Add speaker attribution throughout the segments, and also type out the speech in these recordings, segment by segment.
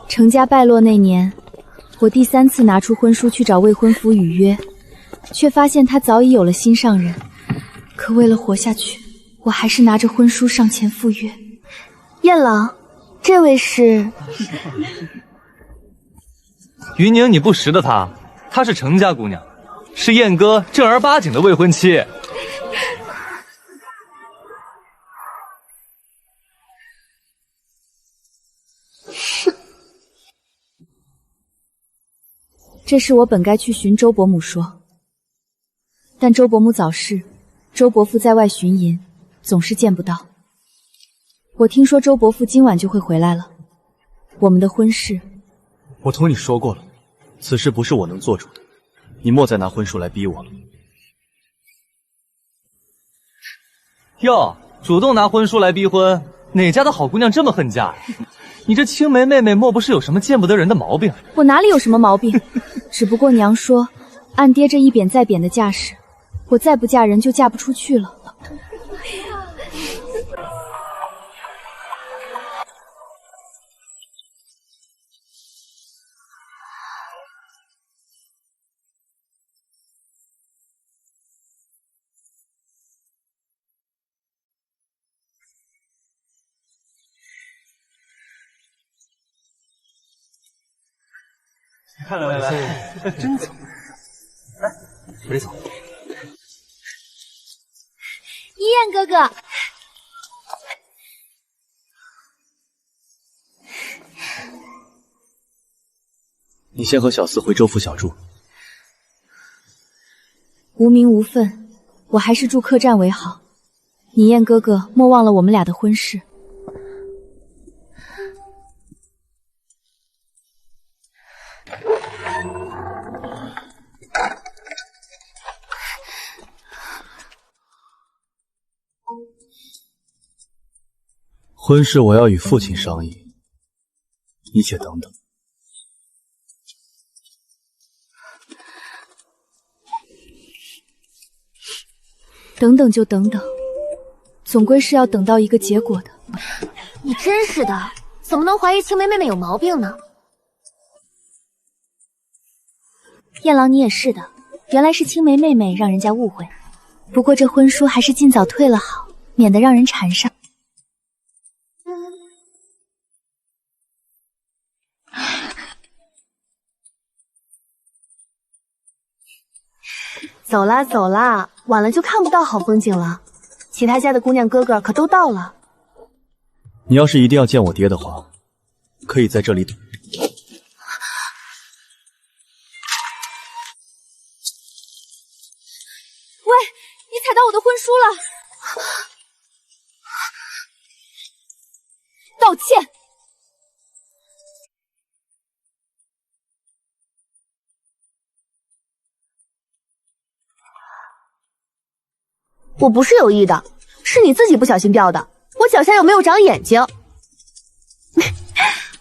Speaker 1: 程家败落那年，我第3次拿出婚书去找未婚夫履约，却发现他早已有了心上人。可为了活下去，我还是拿着婚书上前赴约。
Speaker 2: 燕郎，这位是……
Speaker 3: 云宁，你不识得她是程家姑娘，是燕哥正儿八经的未婚妻。
Speaker 1: 这事我本该去寻周伯母说，但周伯母早逝，周伯父在外巡营，总是见不到。我听说周伯父今晚就会回来了，我们的婚事……
Speaker 4: 我同你说过了，此事不是我能做主的，你莫再拿婚书来逼我了。
Speaker 3: 哟，主动拿婚书来逼婚，哪家的好姑娘这么恨嫁呀？你这青梅妹妹莫不是有什么见不得人的毛病？
Speaker 1: 我哪里有什么毛病？只不过娘说，按爹这一贬再贬的架势，我再不嫁人就嫁不出去了。
Speaker 3: 来，真走。来，我这走。
Speaker 2: 一燕哥哥，
Speaker 4: 你先和小厮回周府小住。
Speaker 1: 无名无分，我还是住客栈为好。你燕哥哥莫忘了我们俩的婚事。
Speaker 4: 婚事我要与父亲商议，你且等等。
Speaker 1: 等等就等等，总归是要等到一个结果的。
Speaker 2: 你真是的，怎么能怀疑青梅妹妹有毛病呢？
Speaker 1: 燕郎，你也是的，原来是青梅妹妹让人家误会。不过这婚书还是尽早退了好，免得让人缠上。
Speaker 2: 走啦走啦，晚了就看不到好风景了。其他家的姑娘哥哥可都到了。
Speaker 4: 你要是一定要见我爹的话，可以在这里等。
Speaker 1: 喂，你踩到我的婚书了！道歉！
Speaker 2: 我不是有意的，是你自己不小心掉的。我脚下有没有长眼睛？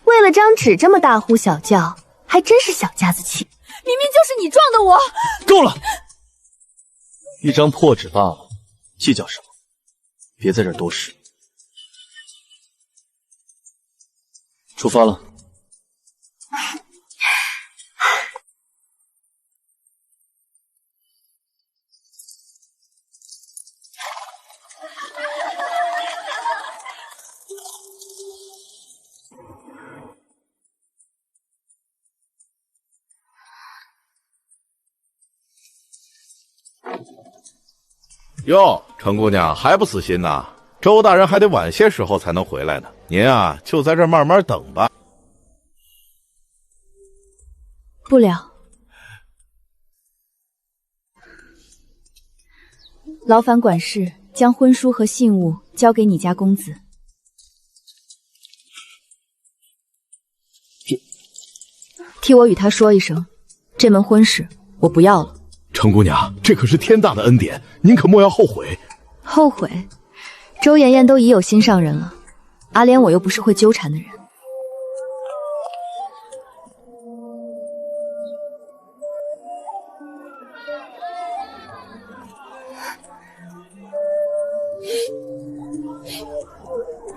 Speaker 2: 为了张纸这么大呼小叫，还真是小家子气。
Speaker 1: 明明就是你撞的我！
Speaker 4: 够了，一张破纸罢了，计较什么？别在这儿多事。出发了。
Speaker 5: 哟，程姑娘还不死心呐？周大人还得晚些时候才能回来呢。您啊，就在这儿慢慢等吧。
Speaker 1: 不了，劳烦管事将婚书和信物交给你家公子。替我与他说一声，这门婚事我不要了。
Speaker 5: 程姑娘，这可是天大的恩典，您可莫要后悔。
Speaker 1: 后悔？周妍妍都已有心上人了，阿莲我又不是会纠缠的人。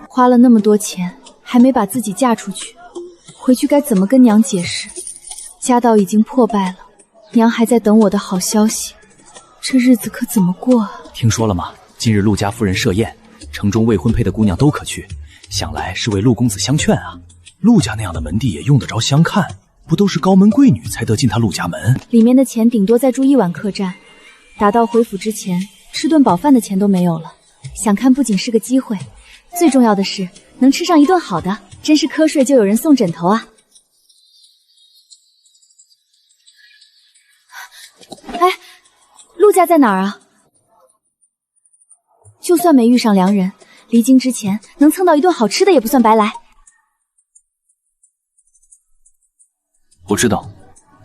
Speaker 1: 花了那么多钱，还没把自己嫁出去，回去该怎么跟娘解释？家道已经破败了，娘还在等我的好消息，这日子可怎么过啊？
Speaker 6: 听说了吗？今日陆家夫人设宴，城中未婚配的姑娘都可去，想来是为陆公子相劝啊。陆家那样的门第也用得着相看？不都是高门贵女才得进他陆家门？
Speaker 1: 里面的钱顶多再住1晚客栈，打道回府之前吃顿饱饭的钱都没有了。想看不仅是个机会，最重要的是能吃上一顿好的，真是瞌睡就有人送枕头啊！哎，陆家在哪儿啊？就算没遇上良人，离京之前能蹭到一顿好吃的也不算白来。
Speaker 6: 我知道，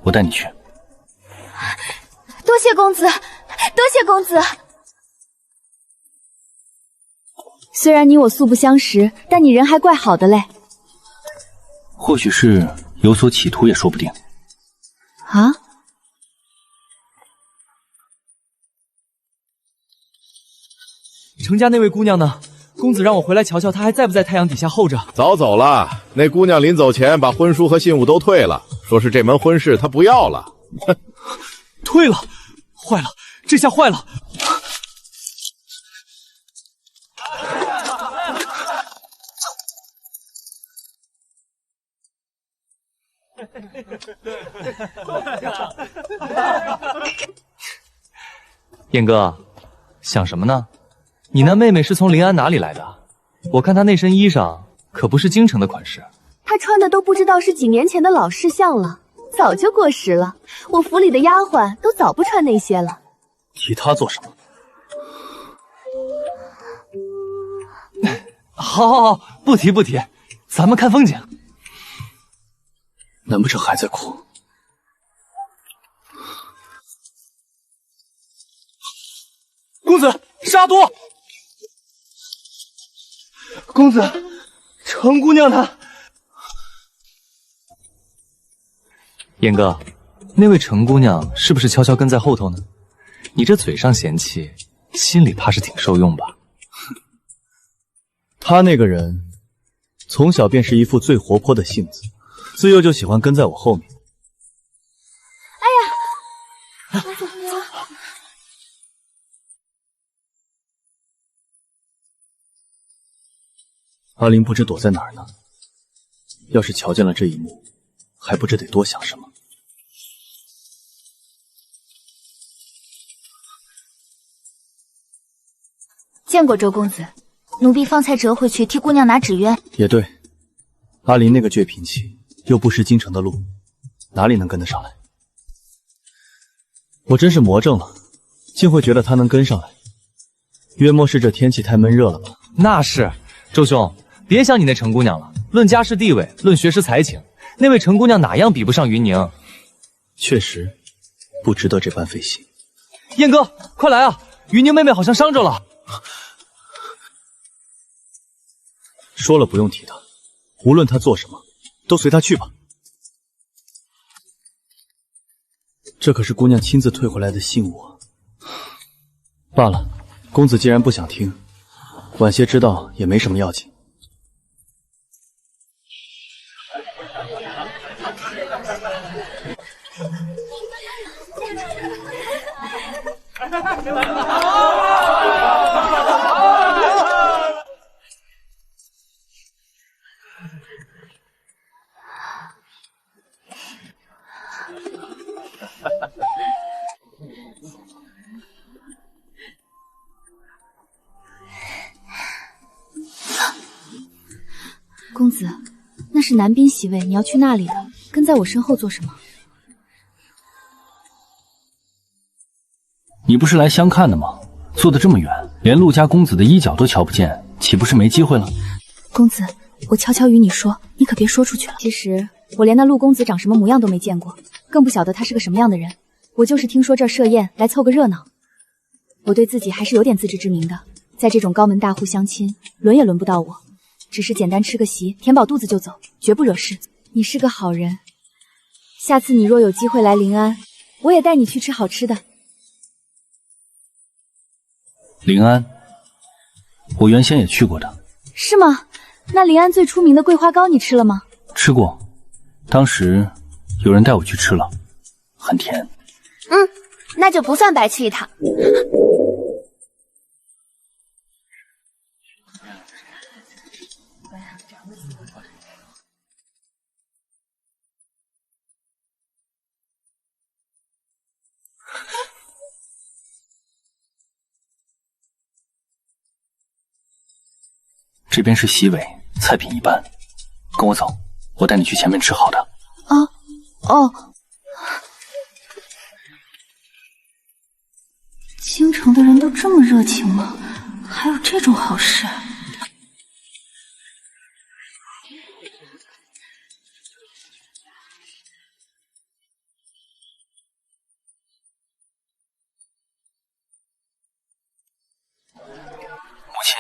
Speaker 6: 我带你去。
Speaker 2: 多谢公子，多谢公子。
Speaker 1: 虽然你我素不相识，但你人还怪好的嘞。
Speaker 6: 或许是有所企图也说不定。
Speaker 1: 啊？
Speaker 3: 程家那位姑娘呢？公子让我回来瞧瞧，她还在不在太阳底下候着？
Speaker 5: 早走了。那姑娘临走前把婚书和信物都退了，说是这门婚事她不要了。
Speaker 3: 退了？坏了，这下坏了！燕哥，想什么呢？你那妹妹是从临安哪里来的？我看她那身衣裳可不是京城的款式。
Speaker 2: 她穿的都不知道是几年前的老式相了，早就过时了。我府里的丫鬟都早不穿那些了。
Speaker 6: 提她做什么？
Speaker 3: 好，不提不提，咱们看风景。
Speaker 6: 难不成还在哭？
Speaker 3: 公子，是阿多。公子，程姑娘呢？燕哥，那位程姑娘是不是悄悄跟在后头呢？你这嘴上嫌弃，心里怕是挺受用吧？
Speaker 4: 他那个人从小便是一副最活泼的性子，自幼就喜欢跟在我后面。
Speaker 2: 哎呀，
Speaker 4: 阿林不知躲在哪儿呢，要是瞧见了这一幕，还不知得多想什么。
Speaker 2: 见过周公子，奴婢方才折回去替姑娘拿纸鸢。
Speaker 4: 也对，阿林那个倔脾气，又不识京城的路，哪里能跟得上来？我真是魔怔了，竟会觉得他能跟上来。约莫是这天气太闷热了吧？
Speaker 3: 那是，周兄，别想你那程姑娘了。论家世地位，论学识才情，那位程姑娘哪样比不上云宁？
Speaker 4: 确实，不值得这般费心。
Speaker 3: 燕哥，快来啊！云宁妹妹好像伤着了。
Speaker 4: 说了不用提他，无论他做什么，都随他去吧。这可是姑娘亲自退回来的信物啊！罢了，公子既然不想听，晚些知道也没什么要紧。
Speaker 1: 公子，那是南滨席位，你要去那里的，跟在我身后做什么？
Speaker 6: 你不是来相看的吗？坐得这么远，连陆家公子的衣角都瞧不见，岂不是没机会了？
Speaker 1: 公子，我悄悄与你说，你可别说出去了。其实我连那陆公子长什么模样都没见过，更不晓得他是个什么样的人。我就是听说这儿设宴来凑个热闹。我对自己还是有点自知之明的，在这种高门大户相亲，轮也轮不到我。只是简单吃个席，填饱肚子就走，绝不惹事。你是个好人，下次你若有机会来临安，我也带你去吃好吃的。
Speaker 6: 临安，我原先也去过的。
Speaker 1: 是吗？那临安最出名的桂花糕你吃了吗？
Speaker 6: 吃过，当时有人带我去吃了，很甜。
Speaker 2: 那就不算白去一趟。
Speaker 6: 这边是西尾，菜品一般。跟我走，我带你去前面吃好的。
Speaker 1: 哦，京城的人都这么热情吗？还有这种好事？
Speaker 6: 母亲。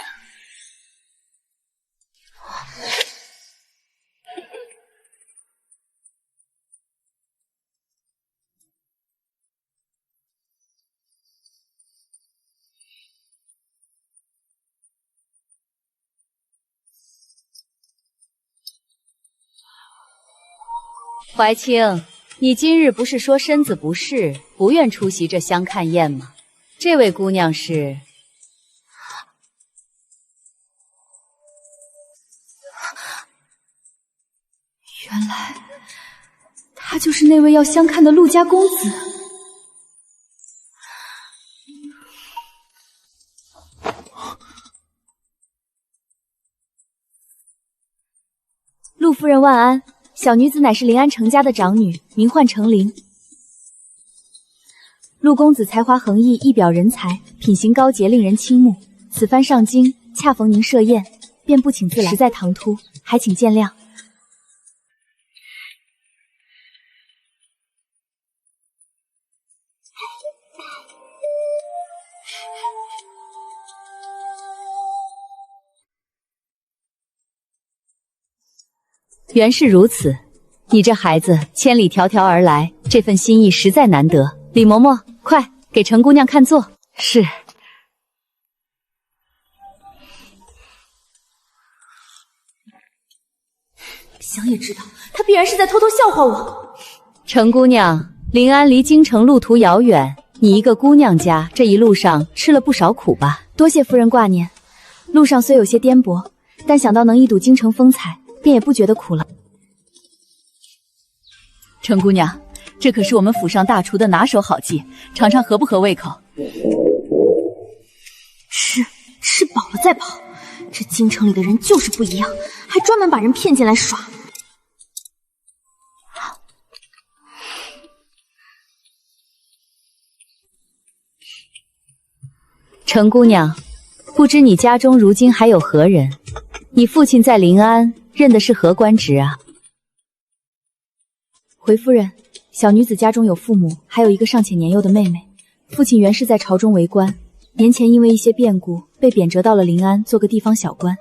Speaker 1: 怀清，你今日不是说身子不适，不愿出席这相看宴吗？这位姑娘是？原来他就是那位要相看的陆家公子。陆夫人万安。小女子乃是临安程家的长女，名唤程灵。陆公子才华横溢，一表人才，品行高洁，令人倾慕。此番上京，恰逢您设宴，便不请自来，实在唐突，还请见谅。原是如此，你这孩子千里迢迢而来，这份心意实在难得。李嬷嬷，快给程姑娘看座。是。想也知道，她必然是在偷偷笑话我。程姑娘，临安离京城路途遥远，你一个姑娘家，这一路上吃了不少苦吧？多谢夫人挂念，路上虽有些颠簸，但想到能一睹京城风采，便也不觉得苦了。程姑娘，这可是我们府上大厨的拿手好计，尝尝合不合胃口？吃饱了再跑。这京城里的人就是不一样，还专门把人骗进来耍。程姑娘，不知你家中如今还有何人？你父亲在临安任的是何官职啊？回夫人，小女子家中有父母，还有一个尚且年幼的妹妹。父亲原是在朝中为官，年前因为一些变故被贬谪到了临安做个地方小官。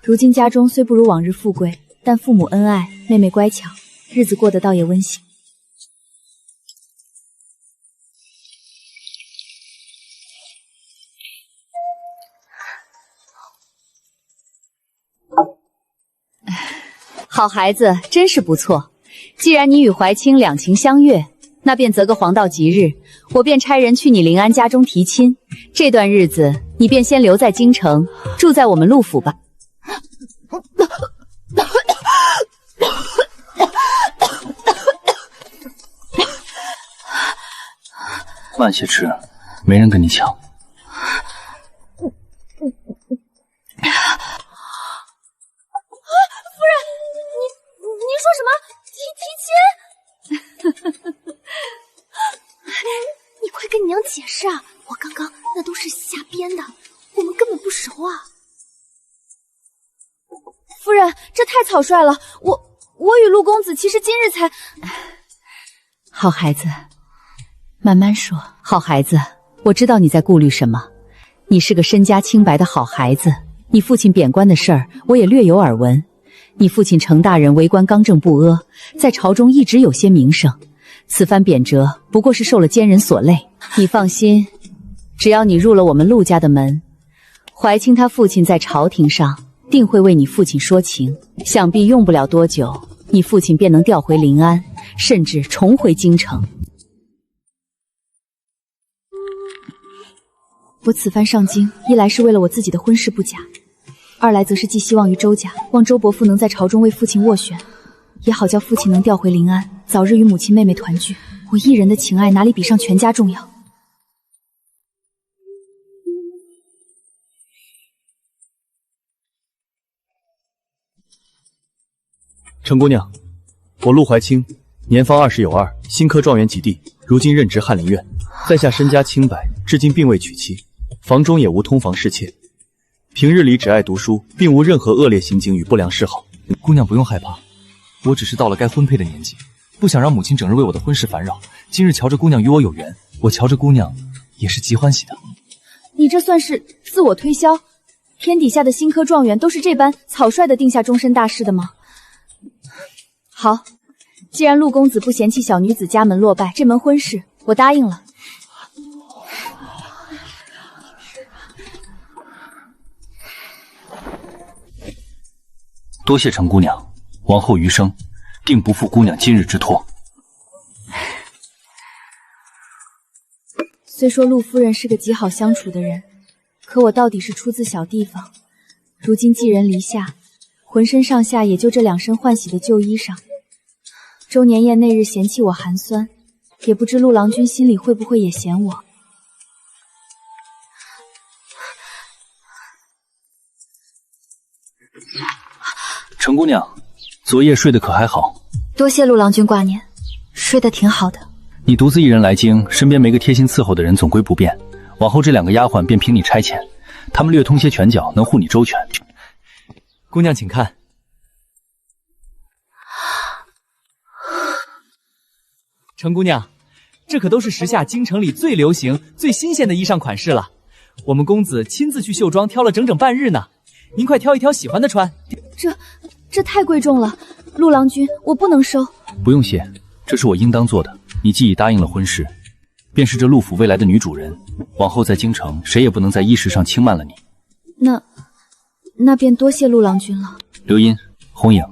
Speaker 1: 如今家中虽不如往日富贵，但父母恩爱，妹妹乖巧，日子过得倒也温馨。好孩子，真是不错。既然你与怀清两情相悦，那便择个黄道吉日，我便差人去你临安家中提亲。这段日子，你便先留在京城，住在我们陆府吧。
Speaker 6: 慢些吃，没人跟你抢。
Speaker 2: 您说什么？提亲？你快跟你娘解释啊！我刚刚那都是瞎编的，我们根本不熟啊！
Speaker 1: 夫人，这太草率了。我与陆公子其实今日才……好孩子，慢慢说。好孩子，我知道你在顾虑什么。你是个身家清白的好孩子，你父亲贬官的事儿，我也略有耳闻。你父亲程大人为官刚正不阿，在朝中一直有些名声。此番贬谪不过是受了奸人所累。你放心，只要你入了我们陆家的门，怀清他父亲在朝廷上定会为你父亲说情，想必用不了多久，你父亲便能调回临安，甚至重回京城。我此番上京，一来是为了我自己的婚事不假，二来则是寄希望于周家，望周伯父能在朝中为父亲斡旋，也好叫父亲能调回临安，早日与母亲妹妹团聚。我一人的情爱哪里比上全家重要？
Speaker 4: 程姑娘，我陆怀清，年方20有2，新科状元及第，如今任职翰林院，在下身家清白，至今并未娶妻，房中也无通房侍妾，平日里只爱读书，并无任何恶劣行径与不良嗜好。
Speaker 3: 姑娘不用害怕，我只是到了该婚配的年纪，不想让母亲整日为我的婚事烦扰。今日瞧着姑娘与我有缘，我瞧着姑娘也是极欢喜的。
Speaker 1: 你这算是自我推销？天底下的新科状元都是这般草率地定下终身大事的吗？好，既然陆公子不嫌弃小女子家门落败，这门婚事我答应了。
Speaker 6: 多谢程姑娘，往后余生定不负姑娘今日之托。
Speaker 1: 虽说陆夫人是个极好相处的人，可我到底是出自小地方，如今寄人篱下，浑身上下也就这2身换洗的旧衣裳。周年宴那日嫌弃我寒酸，也不知陆郎君心里会不会也嫌我。
Speaker 6: 程姑娘，昨夜睡得可还好？
Speaker 1: 多谢陆郎君挂念，睡得挺好的。
Speaker 6: 你独自一人来京，身边没个贴心伺候的人，总归不便。往后这2个丫鬟便凭你差遣，他们略通些拳脚，能护你周全。
Speaker 3: 姑娘请看。程姑娘，这可都是时下京城里最流行、最新鲜的衣裳款式了。我们公子亲自去绣庄挑了整整半日呢，您快挑一挑喜欢的穿。
Speaker 1: 这太贵重了，陆郎君，我不能收。
Speaker 6: 不用谢，这是我应当做的。你既已答应了婚事，便是这陆府未来的女主人，往后在京城，谁也不能在衣食上轻慢了你。
Speaker 1: 那便多谢陆郎君了。
Speaker 6: 刘音、红影，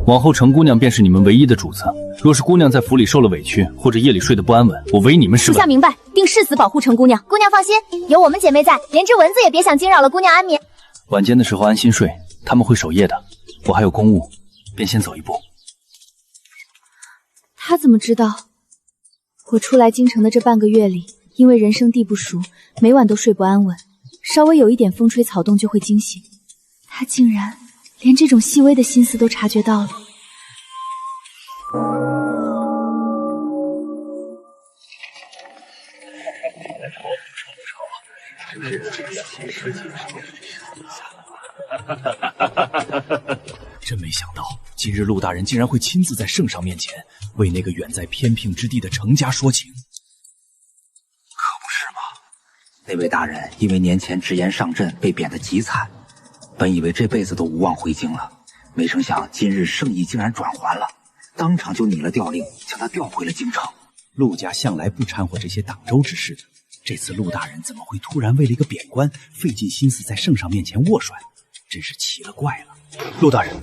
Speaker 6: 往后程姑娘便是你们唯一的主子。若是姑娘在府里受了委屈，或者夜里睡得不安稳，我唯你们是问。
Speaker 1: 属下明白，定誓死保护程姑娘。
Speaker 2: 姑娘放心，有我们姐妹在，连只蚊子也别想惊扰了姑娘安眠。
Speaker 6: 晚间的时候安心睡，他们会守夜的。我还有公务，便先走一步。
Speaker 1: 他怎么知道？我初来京城的这半个月里，因为人生地不熟，每晚都睡不安稳，稍微有一点风吹草动就会惊醒。他竟然连这种细微的心思都察觉到了。
Speaker 6: 真没想到，今日陆大人竟然会亲自在圣上面前为那个远在偏僻之地的程家说情。
Speaker 7: 可不是嘛！那位大人因为年前直言上阵被贬得极惨，本以为这辈子都无望回京了，没成想今日圣意竟然转还了，当场就拟了调令，将他调回了京城。陆家向来不掺和这些党州之事的，这次陆大人怎么会突然为了一个贬官费尽心思在圣上面前斡旋？真是奇了怪了。
Speaker 4: 陆大人，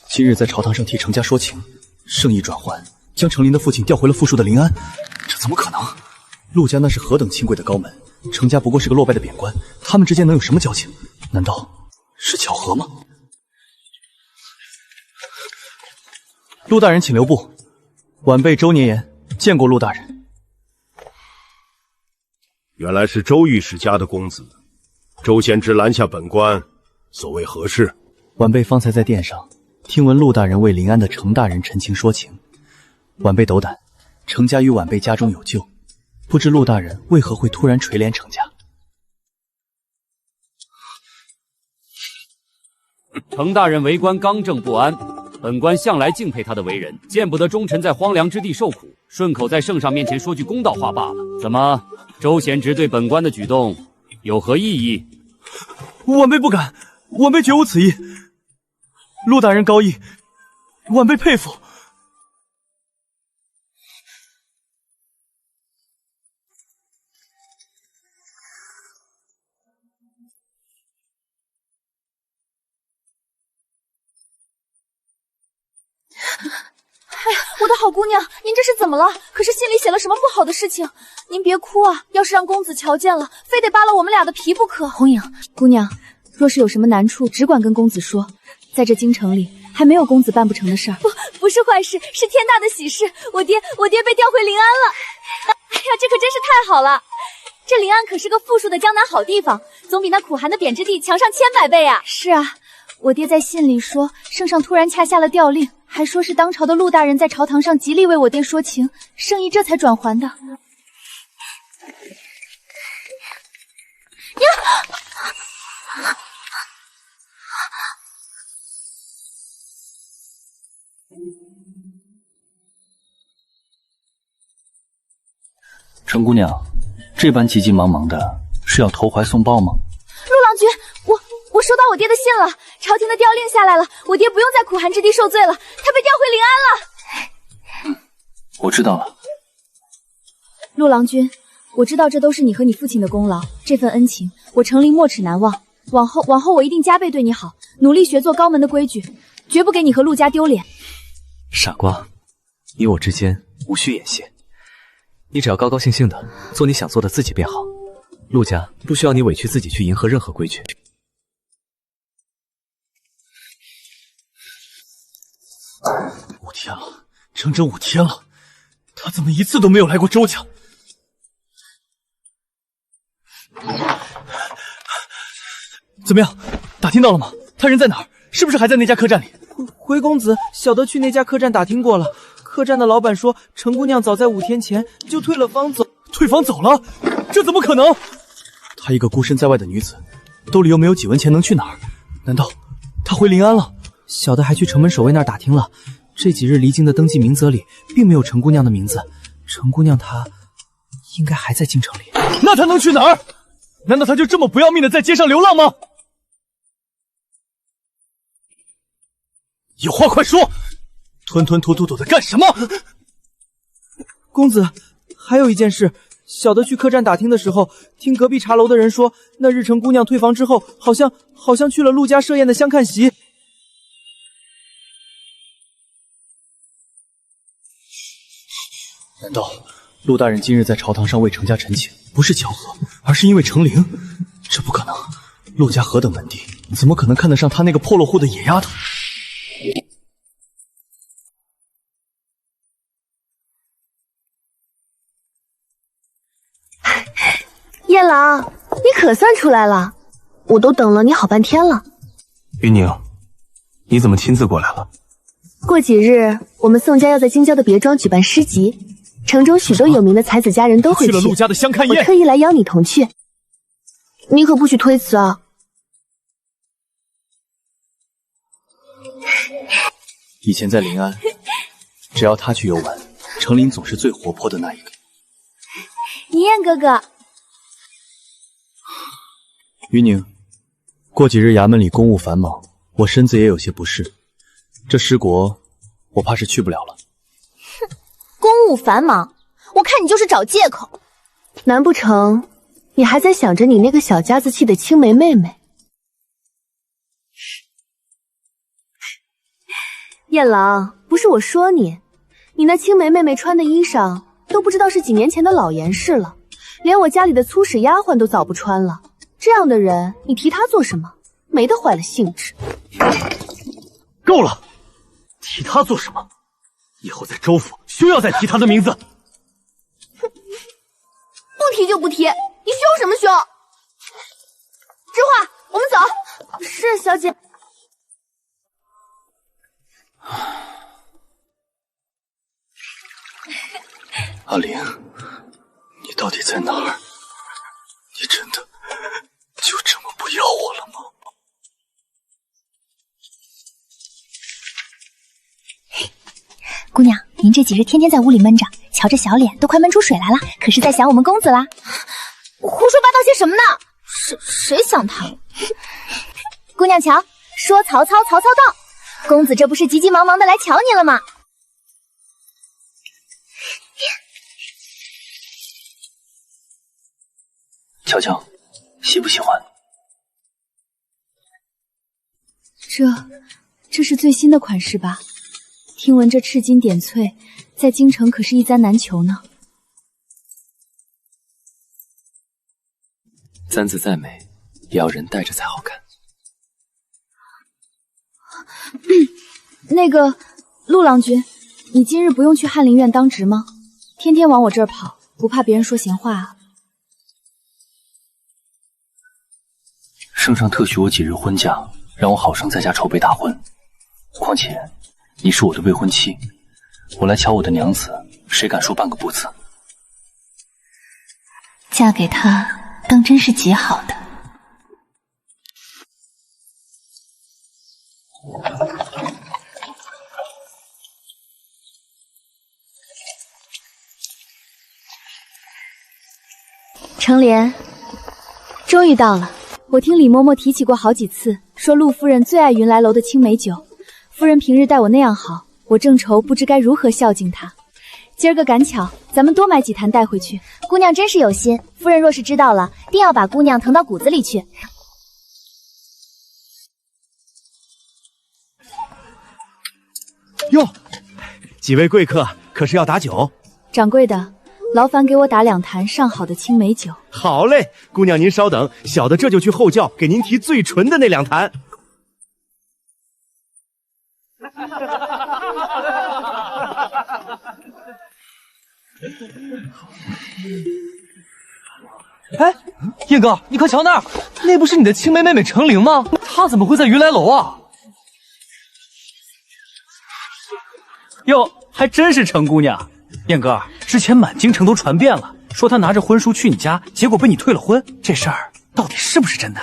Speaker 4: 今日在朝堂上替程家说情，圣意转还，将程林的父亲调回了富庶的临安，这怎么可能？陆家那是何等清贵的高门，程家不过是个落败的贬官，他们之间能有什么交情？难道是巧合吗？陆大人请留步，晚辈周年言见过陆大人。
Speaker 8: 原来是周御史家的公子，周贤之拦下本官，所谓何事？
Speaker 4: 晚辈方才在殿上听闻陆大人为临安的程大人陈情说情，晚辈斗胆，程家与晚辈家中有旧，不知陆大人为何会突然垂怜程家？
Speaker 9: 程大人为官刚正不阿，本官向来敬佩他的为人，见不得忠臣在荒凉之地受苦，顺口在圣上面前说句公道话罢了。怎么，周贤直对本官的举动有何异议？
Speaker 4: 晚辈不敢，晚辈绝无此意。陆大人高义，晚辈佩服。
Speaker 1: 哎呀，我的好姑娘，您这是怎么了？可是信里写了什么不好的事情？您别哭啊！要是让公子瞧见了，非得扒了我们俩的皮不可。
Speaker 2: 红影，
Speaker 1: 姑娘，若是有什么难处，只管跟公子说。在这京城里，还没有公子办不成的事儿。
Speaker 2: 不是坏事，是天大的喜事。我爹被调回临安了。哎呀，这可真是太好了！这临安可是个富庶的江南好地方，总比那苦寒的贬之地强上千百倍啊！
Speaker 1: 是啊，我爹在信里说，圣上突然下了调令，还说是当朝的陆大人在朝堂上极力为我爹说情，圣意这才转还的。呀！
Speaker 6: 陈姑娘，这般急急忙忙的，是要投怀送抱吗？
Speaker 2: 陆郎君，我收到我爹的信了，朝廷的调令下来了，我爹不用在苦寒之地受罪了，他被调回临安了。
Speaker 6: 我知道了。
Speaker 1: 陆郎君，我知道这都是你和你父亲的功劳，这份恩情我程琳没齿难忘。往后我一定加倍对你好，努力学做高门的规矩，绝不给你和陆家丢脸。
Speaker 3: 傻瓜，你我之间无需掩饰，你只要高高兴兴的做你想做的自己便好。陆家不需要你委屈自己去迎合任何规矩。
Speaker 4: 5天了，整整5天了，他怎么一次都没有来过周家？怎么样，打听到了吗？他人在哪儿？是不是还在那家客栈里？
Speaker 10: 回公子，小的去那家客栈打听过了，客栈的老板说，陈姑娘早在5天前就退了房走。
Speaker 4: 退房走了？这怎么可能？她一个孤身在外的女子，兜里又没有几文钱，能去哪儿？难道她回临安了？
Speaker 10: 小的还去城门守卫那儿打听了，这几日离京的登记名册里并没有陈姑娘的名字，陈姑娘她应该还在京城里。
Speaker 4: 那她能去哪儿？难道她就这么不要命的在街上流浪吗？有话快说，吞吞吐吐的干什么？
Speaker 10: 公子，还有一件事，小的去客栈打听的时候，听隔壁茶楼的人说，那日陈姑娘退房之后，好像去了陆家设宴的相看席。
Speaker 4: 难道陆大人今日在朝堂上为程家陈情，不是巧合，而是因为程灵？这不可能，陆家何等门第，怎么可能看得上他那个破落户的野丫头？
Speaker 2: 燕郎，你可算出来了，我都等了你好半天了。
Speaker 6: 云宁，你怎么亲自过来了？
Speaker 2: 过几日，我们宋家要在京郊的别庄举办诗集，城中许多有名的才子佳人都会去。
Speaker 4: 去了陆家的相看宴，
Speaker 2: 我特意来邀你同去，你可不许推辞啊！
Speaker 4: 以前在临安，只要他去游玩，程琳总是最活泼的那一个。
Speaker 2: 倪燕哥哥，
Speaker 4: 于宁，过几日衙门里公务繁忙，我身子也有些不适，这师国我怕是去不了了。
Speaker 2: 哼，公务繁忙，我看你就是找借口。难不成你还在想着你那个小家子气的青梅妹妹？燕郎，不是我说你，你那青梅妹妹穿的衣裳都不知道是几年前的老严氏了，连我家里的粗使丫鬟都早不穿了。这样的人，你提她做什么？没得坏了兴致。
Speaker 4: 够了，提她做什么？以后在州府休要再提她的名字。
Speaker 2: 不提就不提，你凶什么凶？知画，我们走。是，小姐。
Speaker 4: 阿玲，你到底在哪儿？你真的就这么不要我了吗？
Speaker 1: 姑娘，您这几日天天在屋里闷着，瞧这小脸都快闷出水来了，可是在想我们公子啦？
Speaker 2: 胡说八道些什么呢？谁想他了？
Speaker 1: 姑娘瞧，说曹操，曹操到，公子这不是急急忙忙的来瞧你了吗？
Speaker 6: 乔乔，喜不喜欢？
Speaker 1: 这是最新的款式吧？听闻这赤金点翠在京城可是一簪难求呢。
Speaker 6: 簪子再美，也要人戴着才好看。
Speaker 1: 那个陆郎君，你今日不用去翰林院当值吗？天天往我这儿跑，不怕别人说闲话啊？
Speaker 6: 圣上特许我几日婚假，让我好生在家筹备大婚。况且你是我的未婚妻，我来瞧我的娘子，谁敢说半个不字？
Speaker 11: 嫁给他当真是极好的。
Speaker 1: 程莲，终于到了。我听李嬷嬷提起过好几次，说陆夫人最爱云来楼的青梅酒。夫人平日待我那样好，我正愁不知该如何孝敬她。今儿个赶巧，咱们多买几坛带回去。
Speaker 2: 姑娘真是有心，夫人若是知道了，定要把姑娘疼到骨子里去。
Speaker 12: 哟，几位贵客可是要打酒？
Speaker 1: 掌柜的，劳烦给我打2坛上好的青梅酒。
Speaker 12: 好嘞，姑娘您稍等，小的这就去后轿给您提最纯的那2坛。
Speaker 3: 哎，燕哥，你快瞧那儿，那不是你的青梅妹妹程玲吗？她怎么会在云来楼啊？哟，还真是程姑娘。燕哥，之前满京城都传遍了，说她拿着婚书去你家，结果被你退了婚，这事儿到底是不是真的？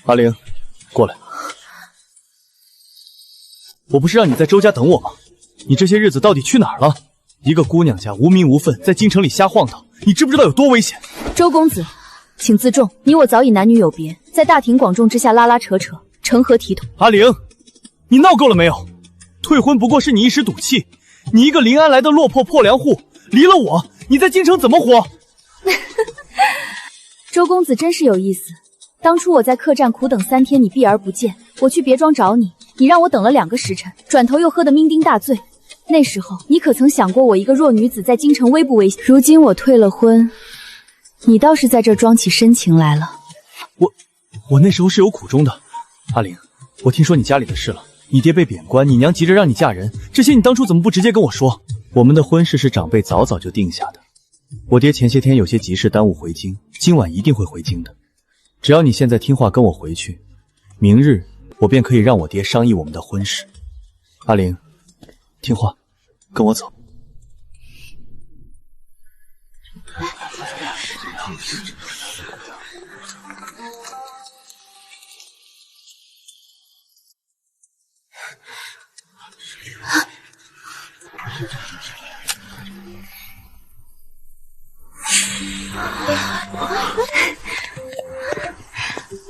Speaker 4: 阿玲，过来。我不是让你在周家等我吗？你这些日子到底去哪儿了？一个姑娘家无名无分，在京城里瞎晃荡，你知不知道有多危险？
Speaker 1: 周公子，请自重，你我早已男女有别，在大庭广众之下拉拉扯扯，成何体统？
Speaker 4: 阿玲，你闹够了没有？退婚不过是你一时赌气，你一个临安来的落魄破粮户，离了我，你在京城怎么活？
Speaker 1: 周公子真是有意思。当初我在客栈苦等3天，你避而不见，我去别庄找你，你让我等了2个时辰，转头又喝得酩酊大醉。那时候你可曾想过我一个弱女子在京城危不危险？如今我退了婚，你倒是在这装起深情来了。
Speaker 4: 我那时候是有苦衷的。阿玲，我听说你家里的事了，你爹被贬官，你娘急着让你嫁人，这些你当初怎么不直接跟我说？我们的婚事是长辈早早就定下的，我爹前些天有些急事耽误回京，今晚一定会回京的。只要你现在听话跟我回去，明日我便可以让我爹商议我们的婚事。阿玲，听话，跟我走。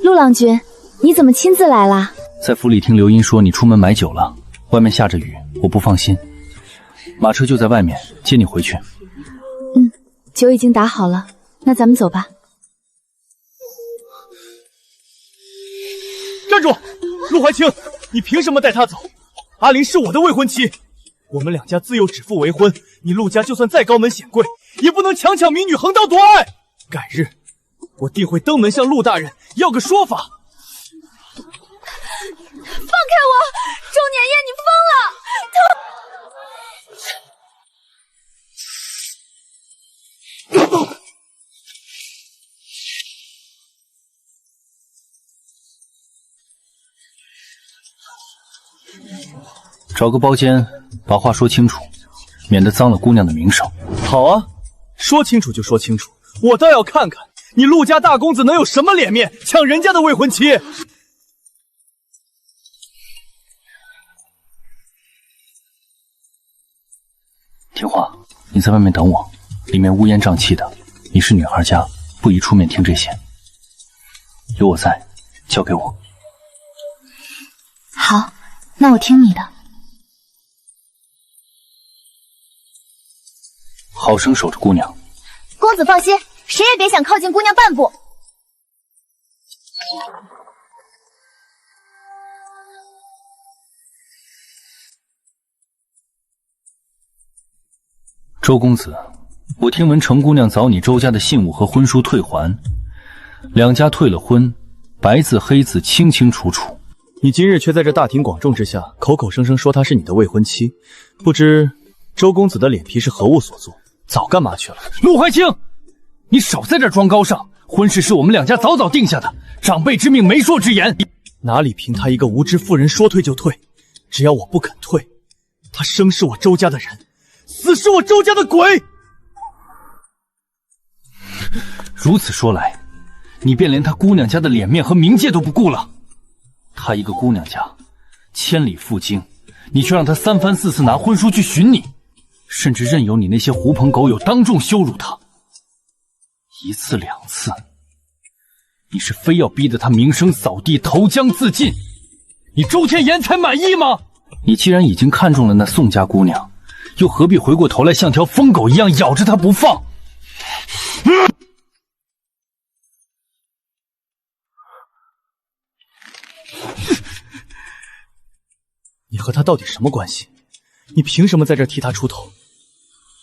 Speaker 1: 陆郎君，你怎么亲自来啦？
Speaker 6: 在府里听刘英说你出门买酒了，外面下着雨，我不放心。马车就在外面，接你回去。
Speaker 1: 酒已经打好了，那咱们走吧。
Speaker 4: 站住！陆怀清，你凭什么带她走？阿玲是我的未婚妻，我们2家自幼指腹为婚，你陆家就算再高门显贵，也不能强抢民女，横刀夺爱。改日我定会登门向陆大人要个说法。
Speaker 2: 放开我！周年夜，你疯了！
Speaker 6: 找个包间，把话说清楚，免得脏了姑娘的名声。
Speaker 4: 好啊，说清楚就说清楚，我倒要看看你陆家大公子能有什么脸面抢人家的未婚妻。
Speaker 6: 听话，你在外面等我，里面乌烟瘴气的，你是女孩家，不宜出面听这些。有我在，交给我。
Speaker 11: 好，那我听你的。
Speaker 6: 好生守着姑娘。
Speaker 2: 公子放心，
Speaker 11: 谁也别想靠近姑娘半步。
Speaker 6: 周公子，我听闻程姑娘找你周家的信物和婚书退还，两家退了婚，白字黑字清清楚楚。
Speaker 4: 你今日却在这大庭广众之下口口声声说她是你的未婚妻，不知周公子的脸皮是何物所作，早干嘛去了？
Speaker 6: 陆怀清，你少在这装高尚，婚事是我们两家早早定下的，长辈之命媒妁之言。
Speaker 4: 哪里凭她一个无知妇人说退就退？只要我不肯退，她生是我周家的人，死是我周家的鬼。
Speaker 6: 如此说来，你便连她姑娘家的脸面和名界都不顾了。她一个姑娘家，千里赴京，你却让她三番四次拿婚书去寻你，甚至任由你那些狐朋狗友当众羞辱她，一次两次，你是非要逼得她名声扫地，投江自尽，你周天言才满意吗？你既然已经看中了那宋家姑娘，又何必回过头来像条疯狗一样咬着她不放？
Speaker 4: 你和他到底什么关系？你凭什么在这替他出头？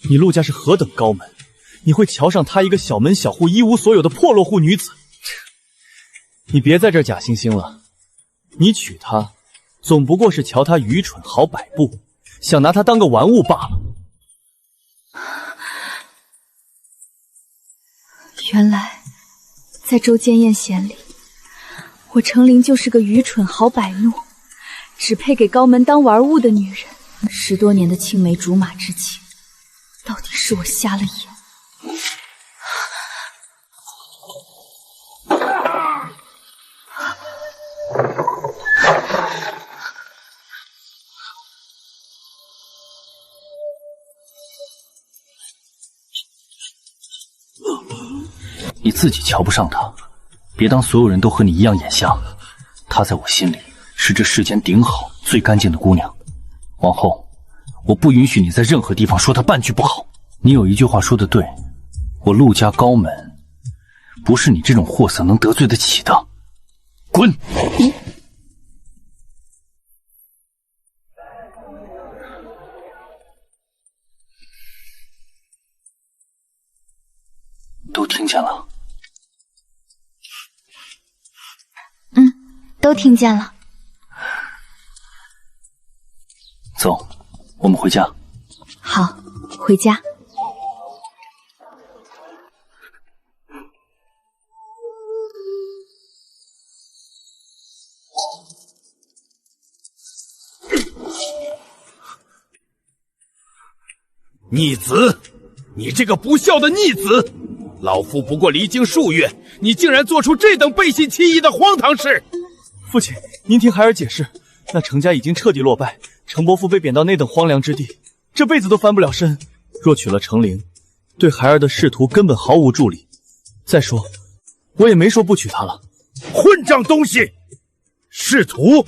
Speaker 4: 你陆家是何等高门，你会瞧上他一个小门小户一无所有的破落户女子？你别在这假惺惺了，你娶她，总不过是瞧她愚蠢好摆布，想拿她当个玩物罢了。
Speaker 1: 原来，在周坚燕眼里，我程琳就是个愚蠢好摆弄，只配给高门当玩物的女人。10多年的青梅竹马之情，到底是我瞎了眼。
Speaker 6: 你自己瞧不上她，别当所有人都和你一样眼瞎。她在我心里是这世间顶好最干净的姑娘，往后我不允许你在任何地方说她半句不好。你有一句话说得对，我陆家高门不是你这种货色能得罪得起的。滚！都听见了？
Speaker 11: 都听见了。
Speaker 6: 走，我们回家。
Speaker 1: 好，回家。
Speaker 13: 逆子，你这个不孝的逆子！老夫不过离京数月，你竟然做出这等背信弃义的荒唐事！
Speaker 4: 父亲，您听孩儿解释，那程家已经彻底落败，程伯父被贬到那等荒凉之地，这辈子都翻不了身。若娶了程琳，对孩儿的仕途根本毫无助力。再说，我也没说不娶她了。
Speaker 8: 混账东西！仕途？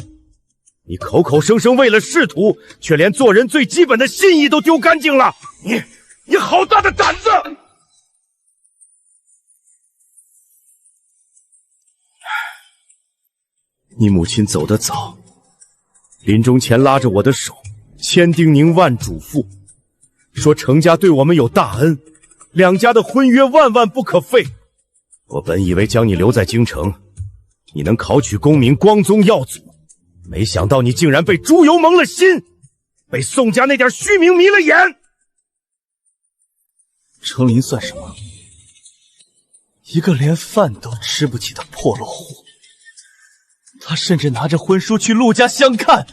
Speaker 8: 你口口声声为了仕途，却连做人最基本的信义都丢干净了！你好大的胆子！你母亲走得早，临终前拉着我的手，千叮咛万嘱咐，说程家对我们有大恩，两家的婚约万万不可废。我本以为将你留在京城，你能考取功名，光宗耀祖，没想到你竟然被猪油蒙了心，被宋家那点虚名迷了眼。
Speaker 4: 程琳算什么？一个连饭都吃不起的破落户。他甚至拿着婚书去陆家相看，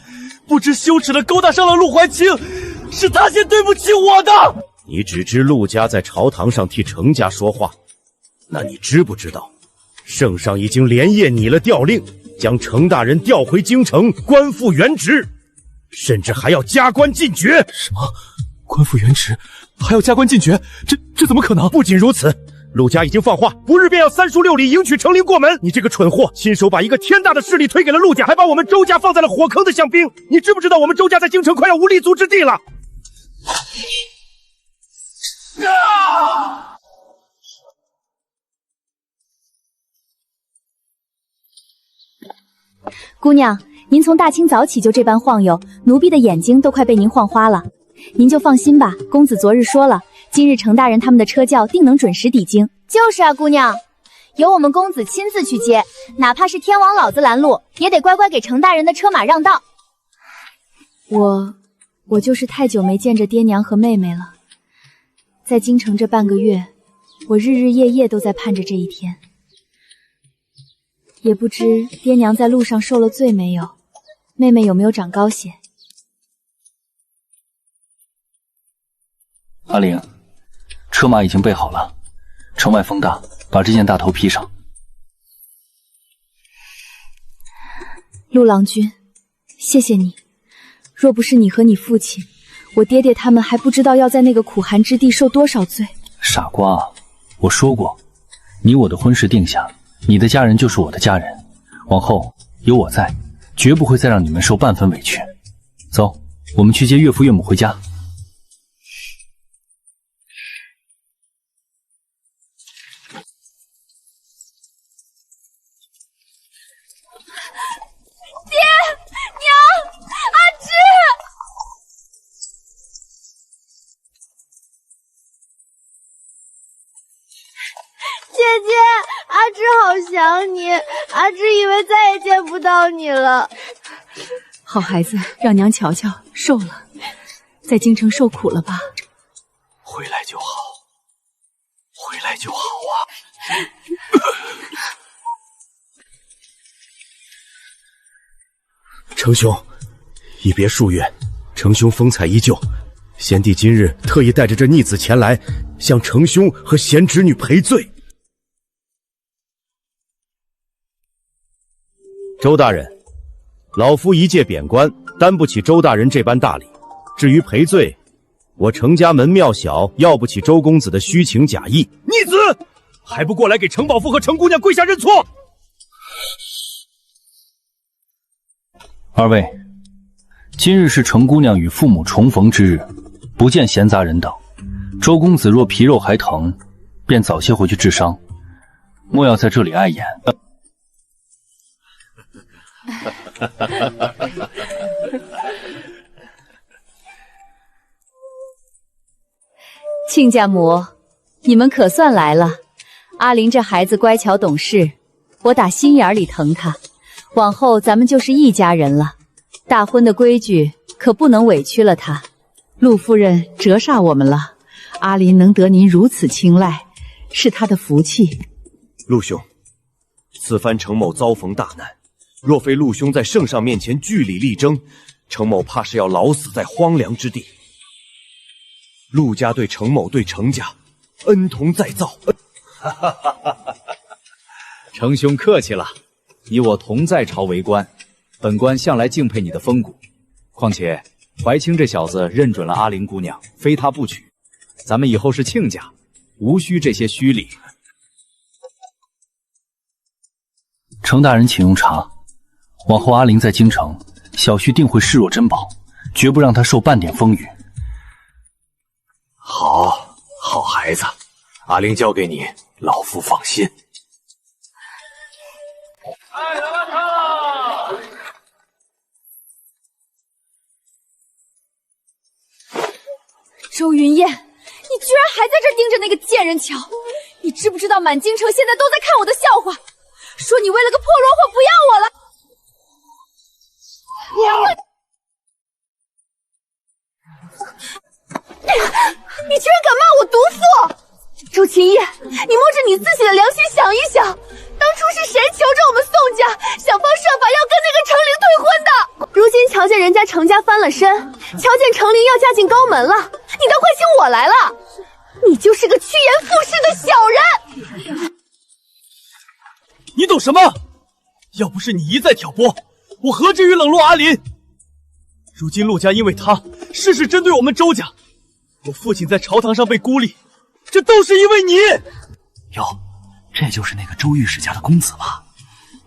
Speaker 4: 不知羞耻的勾搭上了陆怀清，是他先对不起我的。
Speaker 8: 你只知陆家在朝堂上替程家说话，那你知不知道，圣上已经连夜拟了调令，将程大人调回京城，官复原职，甚至还要加官进爵。
Speaker 4: 什么？官复原职，还要加官进爵？这怎么可能？
Speaker 8: 不仅如此，陆家已经放话，不日便要3书6礼迎娶程琳过门。你这个蠢货，亲手把一个天大的势力推给了陆家，还把我们周家放在了火坑的象兵。你知不知道我们周家在京城快要无立足之地了？
Speaker 1: 姑娘，您从大清早起就这般晃悠，奴婢的眼睛都快被您晃花了。您就放心吧，公子昨日说了，今日程大人他们的车轿定能准时抵京。
Speaker 2: 就是啊，姑娘，由我们公子亲自去接，哪怕是天王老子拦路，也得乖乖给程大人的车马让道。
Speaker 1: 我就是太久没见着爹娘和妹妹了，在京城这半个月，我日日夜夜都在盼着这一天。也不知爹娘在路上受了罪没有，妹妹有没有长高些？
Speaker 6: 阿玲，车马已经备好了，城外风大，把这件大头披上。
Speaker 1: 陆郎君，谢谢你。若不是你和你父亲，我爹爹他们还不知道要在那个苦寒之地受多少罪。
Speaker 6: 傻瓜，我说过，你我的婚事定下，你的家人就是我的家人，往后有我在，绝不会再让你们受半分委屈。走，我们去接岳父岳母回家。
Speaker 2: 阿芝好想你，阿芝以为再也见不到你了。
Speaker 1: 好孩子，让娘瞧瞧，瘦了，在京城受苦了吧？
Speaker 12: 回来就好，回来就好啊！程兄，一别数月，程兄风采依旧。贤弟今日特意带着这逆子前来，向程兄和贤侄女赔罪。
Speaker 8: 周大人，老夫一介贬官，担不起周大人这般大礼。至于赔罪，我程家门庙小，要不起周公子的虚情假意。
Speaker 12: 逆子，还不过来给程宝父和程姑娘跪下认错！
Speaker 6: 二位，今日是程姑娘与父母重逢之日，不见闲杂人等。周公子若皮肉还疼，便早些回去治伤，莫要在这里碍眼。
Speaker 1: 亲家母，你们可算来了。阿玲这孩子乖巧懂事，我打心眼里疼她。往后咱们就是一家人了，大婚的规矩可不能委屈了她。陆夫人折煞我们了，阿玲能得您如此青睐，是她的福气。
Speaker 12: 陆兄，此番程某遭逢大难，若非陆兄在圣上面前据理力争，程某怕是要老死在荒凉之地。陆家对程某对程家恩同再造。
Speaker 3: 程兄客气了，你我同在朝为官，本官向来敬佩你的风骨。况且怀清这小子认准了阿玲姑娘，非他不娶，咱们以后是亲家，无需这些虚礼。
Speaker 6: 程大人请用茶。往后阿玲在京城，小婿定会视若珍宝，绝不让她受半点风雨。
Speaker 12: 好，好孩子，阿玲交给你，老夫放心。
Speaker 1: 周云燕，你居然还在这盯着那个贱人瞧！你知不知道满京城现在都在看我的笑话，说你为了个破落货不要我了？
Speaker 2: 你居然敢骂我毒妇！周秦叶，你摸着你自己的良心想一想，当初是谁求着我们宋家，想方设法要跟那个程玲退婚的？如今瞧见人家程家翻了身，瞧见程玲要嫁进高门了，你倒快请我来了！你就是个趋炎附势的小人！
Speaker 12: 你懂什么？要不是你一再挑拨，我何至于冷落阿林？如今陆家因为他事事针对我们周家，我父亲在朝堂上被孤立，这都是因为你。
Speaker 14: 哟，这就是那个周御史家的公子吧？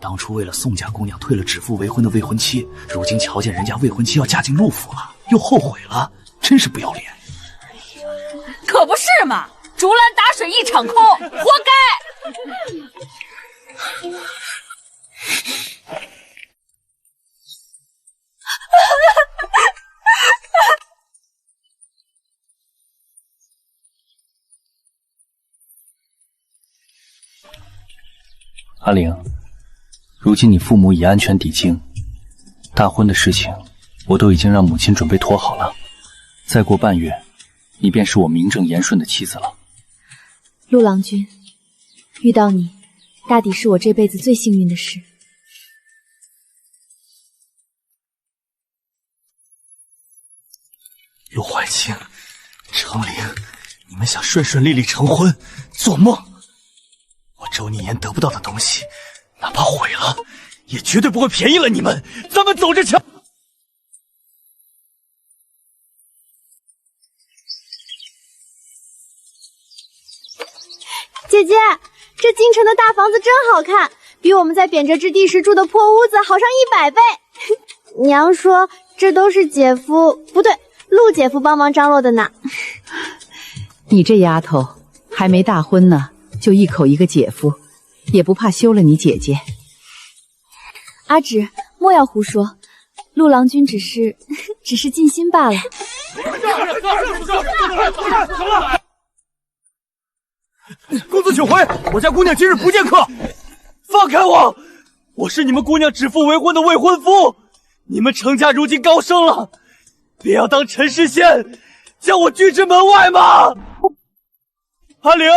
Speaker 14: 当初为了宋家姑娘退了指腹为婚的未婚妻，如今瞧见人家未婚妻要嫁进陆府了，又后悔了，真是不要脸。
Speaker 15: 可不是嘛，竹篮打水一场空，活该。
Speaker 6: 阿玲，如今你父母已安全抵京，大婚的事情我都已经让母亲准备妥好了。再过半月，你便是我名正言顺的妻子了。
Speaker 1: 陆郎君，遇到你，大抵是我这辈子最幸运的事。
Speaker 14: 陆怀清、程灵，你们想顺顺利利成婚，做梦！我周逆言得不到的东西，哪怕毁了，也绝对不会便宜了你们。咱们走着瞧。
Speaker 2: 姐姐，这京城的大房子真好看，比我们在贬谪之地时住的破屋子好上100倍。娘说这都是姐夫，不对，陆姐夫帮忙张罗的呢。
Speaker 16: 你这丫头还没大婚呢，就一口一个姐夫，也不怕休了你姐姐。
Speaker 1: 阿芷，莫要胡说，陆郎君只是尽心罢了。
Speaker 10: 公子请回，我家姑娘今日不见客。放开我！我是你们姑娘指腹为婚的未婚夫。你们程家如今高升了，便要当陈知县，将我拒之门外吗？阿玲，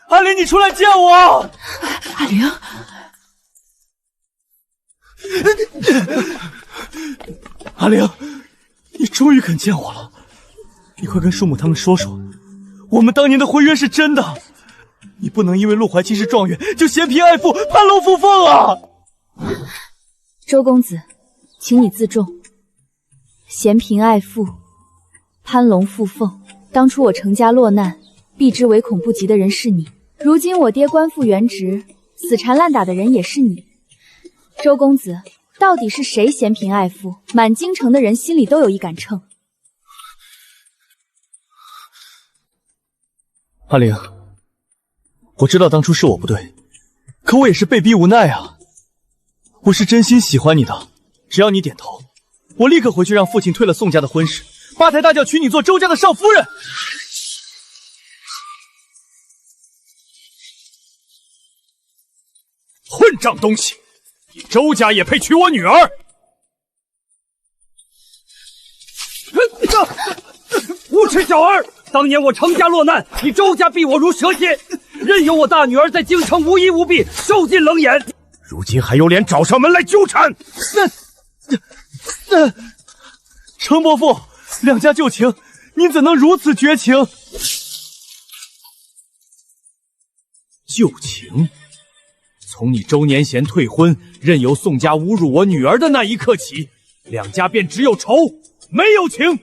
Speaker 10: 阿玲，你出来见我！
Speaker 16: 阿玲，
Speaker 10: 阿玲，你终于肯见我了。你快跟叔母他们说说，我们当年的婚约是真的。你不能因为陆怀清是状元就嫌贫爱富、攀龙附凤啊！
Speaker 1: 周公子，请你自重。嫌贫爱富、攀龙附凤，当初我程家落难，避之唯恐不及的人是你。如今我爹官复原职，死缠烂打的人也是你。周公子，到底是谁嫌贫爱富？满京城的人心里都有一杆秤。
Speaker 10: 阿玲，我知道当初是我不对，可我也是被逼无奈啊。我是真心喜欢你的，只要你点头，我立刻回去让父亲退了宋家的婚事，八抬大轿娶你做周家的少夫人。
Speaker 13: 混账东西！你周家也配娶我女儿？
Speaker 9: 无耻小儿！当年我程家落难，你周家避我如蛇蝎，任由我大女儿在京城无依无庇，受尽冷眼。
Speaker 8: 如今还有脸找上门来纠缠？
Speaker 10: 程伯父，两家旧情，您怎能如此绝情？
Speaker 3: 旧情？从你周年贤退婚，任由宋家侮辱我女儿的那一刻起，两家便只有仇，没有情。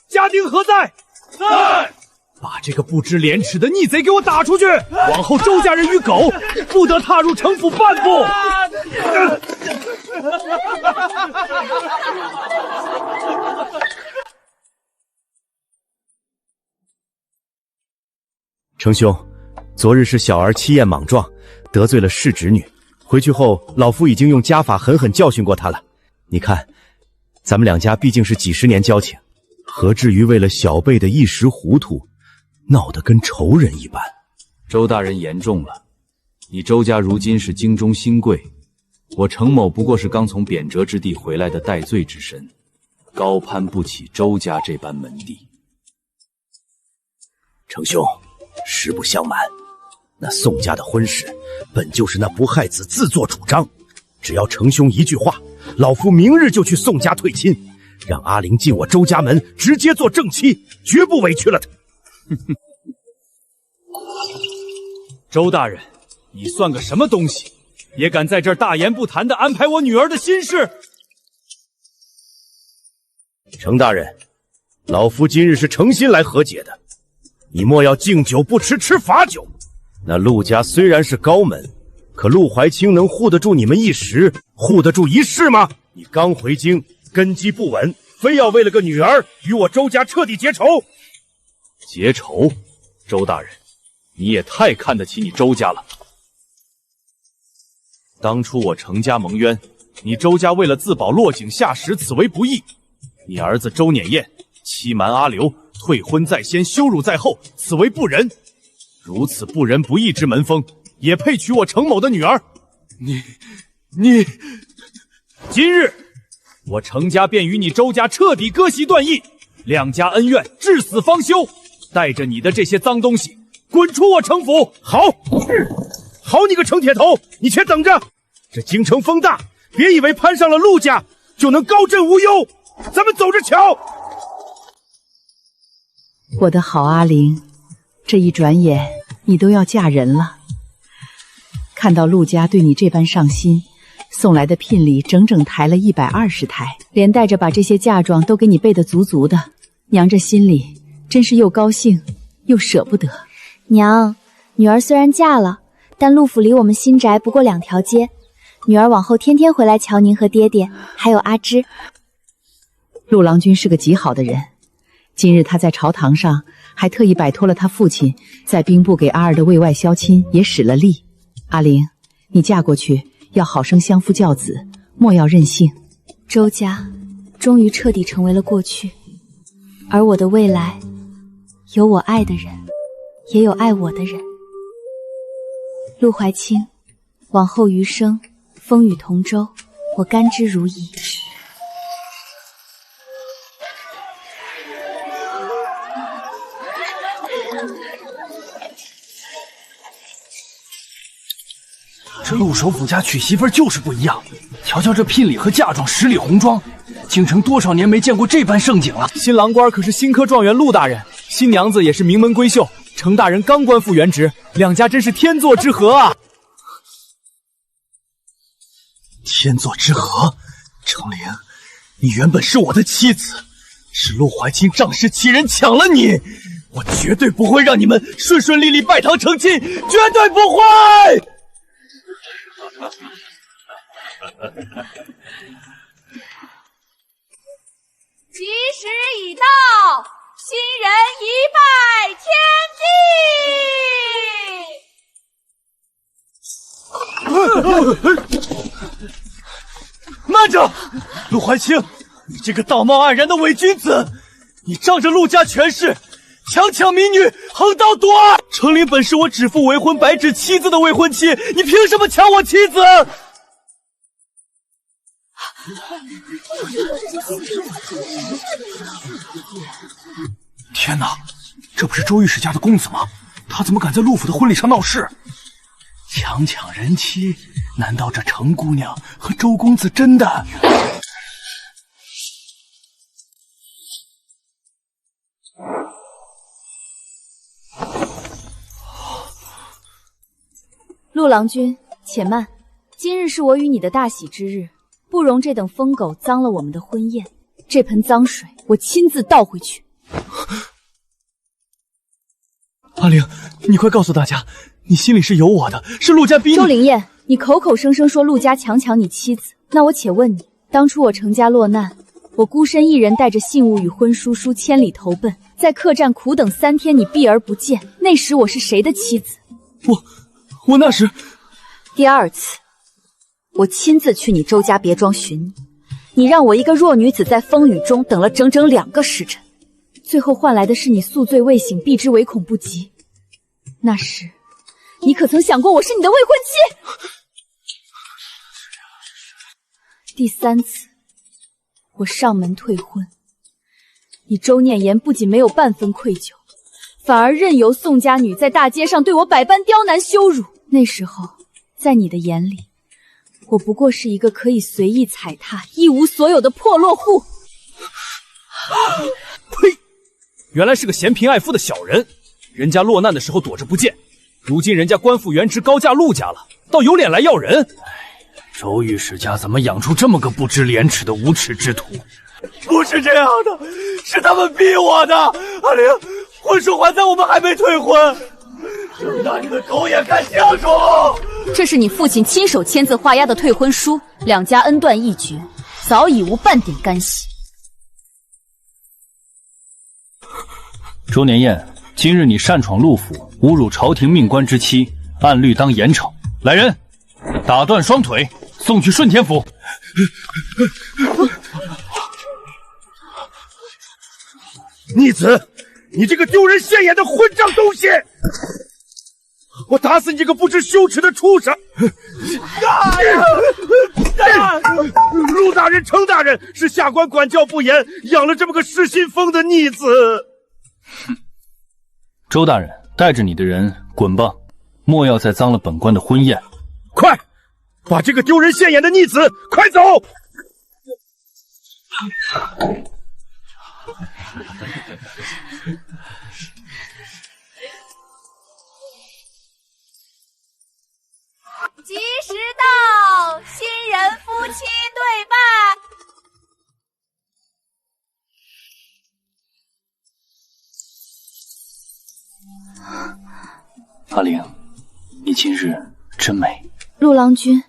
Speaker 3: 家丁何在？在！把这个不知廉耻的逆贼给我打出去！往后周家人与狗不得踏入城府半步！
Speaker 8: 程兄，昨日是小儿欺艳莽撞，得罪了世侄女。回去后，老夫已经用家法狠狠教训过他了。你看，咱们两家毕竟是几十年交情，何至于为了小辈的一时糊涂，闹得跟仇人一般？
Speaker 3: 周大人言重了，你周家如今是京中新贵，我程某不过是刚从贬谪之地回来的戴罪之身，高攀不起周家这般门第。
Speaker 8: 程兄，实不相瞒，那宋家的婚事本就是那不害子自作主张，只要程兄一句话，老夫明日就去宋家退亲，让阿玲进我周家门，直接做正妻，绝不委屈了她。
Speaker 3: 周大人，你算个什么东西，也敢在这儿大言不惭地安排我女儿的心事？
Speaker 8: 程大人，老夫今日是诚心来和解的，你莫要敬酒不吃吃罚酒。那陆家虽然是高门，可陆怀清能护得住你们一时，护得住一世吗？你刚回京，根基不稳，非要为了个女儿与我周家彻底结仇。
Speaker 3: 结仇？周大人，你也太看得起你周家了。当初我程家蒙冤，你周家为了自保落井下石，此为不义。你儿子周辇彦欺瞒阿刘，退婚在先，羞辱在后，此为不仁。如此不仁不义之门风，
Speaker 8: 也配娶我程某的女儿。
Speaker 10: 你，
Speaker 3: 今日我程家便与你周家彻底割席断义，两家恩怨至死方休。带着你的这些脏东西，滚出我程府！
Speaker 8: 好，好你个程铁头，你且等着！这京城风大，别以为攀上了陆家就能高枕无忧。咱们走着瞧。
Speaker 16: 我的好阿玲，这一转眼你都要嫁人了。看到陆家对你这般上心，送来的聘礼整整抬了120台，连带着把这些嫁妆都给你备得足足的。娘这心里真是又高兴又舍不得。
Speaker 2: 娘，女儿虽然嫁了，但陆府离我们新宅不过2条街，女儿往后天天回来瞧您和爹爹，还有阿芝。
Speaker 16: 陆郎君是个极好的人，今日他在朝堂上还特意摆脱了他父亲在兵部给阿儿的卫外消亲，也使了力。阿玲，你嫁过去要好生相夫教子，莫要任性。
Speaker 2: 周家终于彻底成为了过去，而我的未来有我爱的人，也有爱我的人。陆怀清，往后余生风雨同舟，我甘之如饴。
Speaker 14: 这陆首府家娶媳妇就是不一样，瞧瞧这聘礼和嫁妆十里红妆，京城多少年没见过这般盛景了。
Speaker 3: 新郎官可是新科状元陆大人，新娘子也是名门闺秀，程大人刚官复原职，两家真是天作之合啊！
Speaker 14: 天作之合，程玲，你原本是我的妻子，是陆怀清仗势欺人抢了你，我绝对不会让你们顺顺利利拜堂成亲，绝对不会！
Speaker 15: 吉时已到，新人一拜
Speaker 14: 天地。慢着，陆怀清，你这个道貌岸然的伪君子，你仗着陆家权势，强抢民女，横刀夺爱。程琳本是我指腹为婚、白纸妻子的未婚妻，你凭什么抢我妻子？天哪，这不是周御史家的公子吗？他怎么敢在陆府的婚礼上闹事？强抢人妻，难道这程姑娘和周公子真的……
Speaker 2: 陆郎君，且慢，今日是我与你的大喜之日，不容这等疯狗脏了我们的婚宴。这盆脏水，我亲自倒回去。
Speaker 14: 阿玲，你快告诉大家，你心里是有我的，是陆家逼你。
Speaker 2: 周灵燕，你口口声声说陆家强抢你妻子，那我且问你，当初我程家落难，我孤身一人带着信物与婚书千里投奔，在客栈苦等3天，你避而不见，那时我是谁的妻子？
Speaker 14: 我那时……
Speaker 2: 第2次，我亲自去你周家别庄寻你，你让我一个弱女子在风雨中等了整整2个时辰，最后换来的是你宿醉未醒，避之唯恐不及。那时，你可曾想过我是你的未婚妻？第3次，我上门退婚，你周念言不仅没有半分愧疚，反而任由宋家女在大街上对我百般刁难羞辱。那时候，在你的眼里，我不过是一个可以随意踩踏、一无所有的破落户。
Speaker 3: 呸！原来是个嫌贫爱富的小人，人家落难的时候躲着不见，如今人家官复原职，高嫁陆家了，倒有脸来要人。
Speaker 14: 周御史家怎么养出这么个不知廉耻的无耻之徒？不是这样的，是他们逼我的。阿玲，婚书还在，我们还没退婚。睁大你的狗眼看清楚！
Speaker 2: 这是你父亲亲手签字画押的退婚书，两家恩断义绝，早已无半点干系。
Speaker 6: 周年燕，今日你擅闯陆府，侮辱朝廷命官之妻，按律当严惩。来人，打断双腿，送去顺天府。
Speaker 8: 逆子，你这个丢人现眼的混账东西！我打死你这个不知羞耻的畜生！陆大人、程大人是下官管教不严，养了这么个失心疯的逆子。
Speaker 6: 周大人，带着你的人滚吧，莫要再脏了本官的婚宴。
Speaker 8: 快，把这个丢人现眼的逆子快走！
Speaker 2: 吉时到，新人夫妻对
Speaker 6: 拜。阿玲，你今日真美。
Speaker 1: 陆郎君，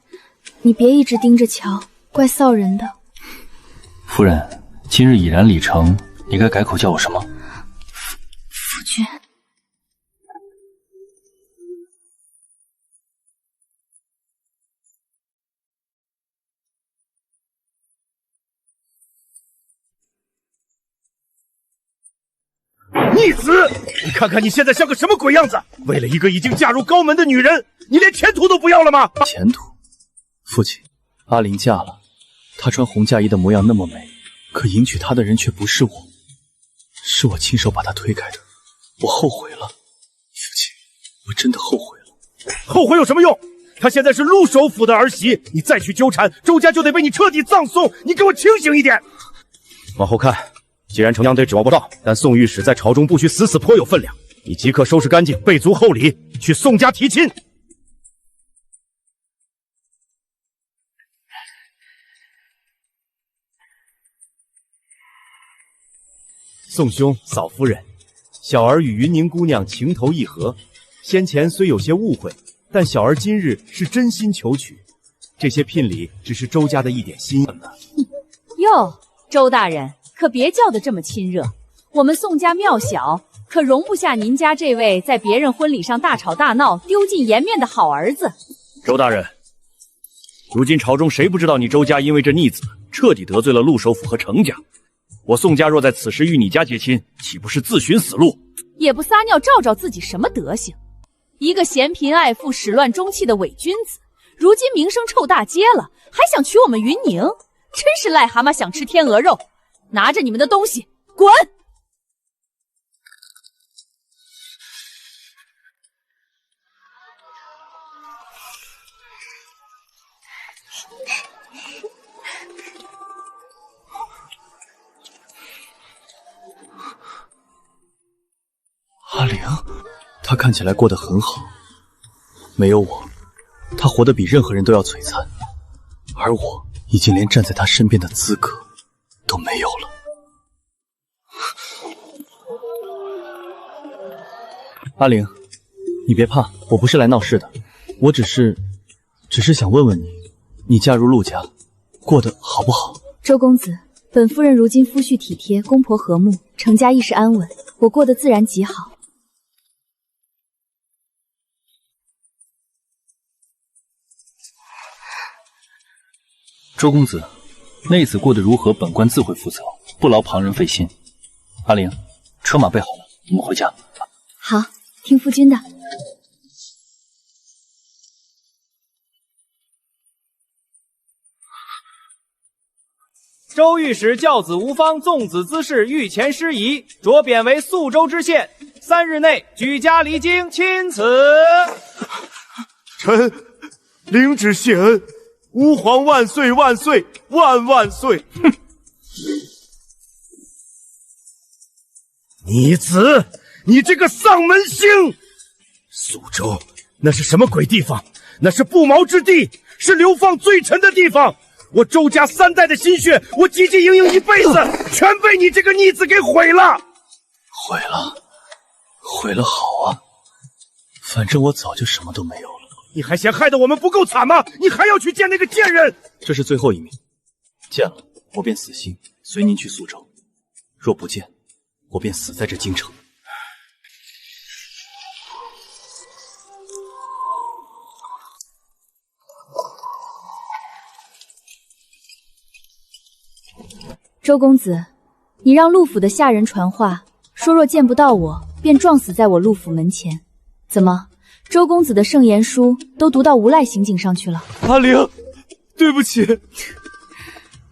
Speaker 1: 你别一直盯着瞧，怪臊人的。
Speaker 6: 夫人，今日已然礼成，你该改口叫我什么？
Speaker 1: 夫君。
Speaker 8: 逆子！你看看你现在像个什么鬼样子！为了一个已经嫁入高门的女人，你连前途都不要了吗？
Speaker 4: 前途？父亲，阿玲嫁了，她穿红嫁衣的模样那么美，可迎娶她的人却不是我，是我亲手把她推开的，我后悔了。父亲，我真的后悔了。
Speaker 8: 后悔有什么用？她现在是陆首府的儿媳，你再去纠缠，周家就得被你彻底葬送。你给我清醒一点！
Speaker 12: 往后看。既然丞相对指望不到，但宋御史在朝中不许死死颇有分量。你即刻收拾干净，备足厚礼，去宋家提亲。
Speaker 8: 宋兄、嫂夫人，小儿与云宁姑娘情投意合，先前虽有些误会，但小儿今日是真心求娶。这些聘礼只是周家的一点心意。
Speaker 15: 哟，周大人。可别叫得这么亲热，我们宋家庙小，可容不下您家这位在别人婚礼上大吵大闹、丢尽颜面的好儿子。
Speaker 6: 周大人，如今朝中谁不知道你周家因为这逆子彻底得罪了陆首府和程家？我宋家若在此时与你家结亲，岂不是自寻死路？
Speaker 15: 也不撒尿照照自己什么德行？一个嫌贫爱富、始乱终弃的伪君子，如今名声臭大街了，还想娶我们云宁，真是癞蛤蟆想吃天鹅肉！拿着你们的东西滚！
Speaker 4: 阿玲，她看起来过得很好，没有我，她活得比任何人都要璀璨，而我已经连站在她身边的资格都没有了。阿玲，你别怕，我不是来闹事的，我只是想问问你，你嫁入陆家，过得好不好？
Speaker 1: 周公子，本夫人如今夫婿体贴，公婆和睦，程家一时安稳，我过得自然极好。
Speaker 6: 周公子，内子过得如何，本官自会负责，不劳旁人费心。阿玲，车马备好了，我们回家。
Speaker 1: 好，听夫君的。
Speaker 10: 周御史教子无方纵子滋事，御前失仪，着贬为宿州知县，3日内举家离京，钦此。
Speaker 8: 臣领旨谢恩，吾皇万岁万岁万万岁！哼！逆子，你这个丧门星！苏州那是什么鬼地方？那是不毛之地，是流放罪臣的地方。我周家3代的心血，我汲汲营营一辈子，全被你这个逆子给毁了！
Speaker 4: 毁了，毁了好啊！反正我早就什么都没有了。
Speaker 8: 你还嫌害得我们不够惨吗？你还要去见那个贱人？
Speaker 4: 这是最后一面，见了我便死心，随您去苏州；若不见，我便死在这京城。
Speaker 1: 周公子，你让陆府的下人传话，说若见不到我，便撞死在我陆府门前。怎么，周公子的圣言书都读到无赖刑警上去了。
Speaker 10: 阿玲，对不起。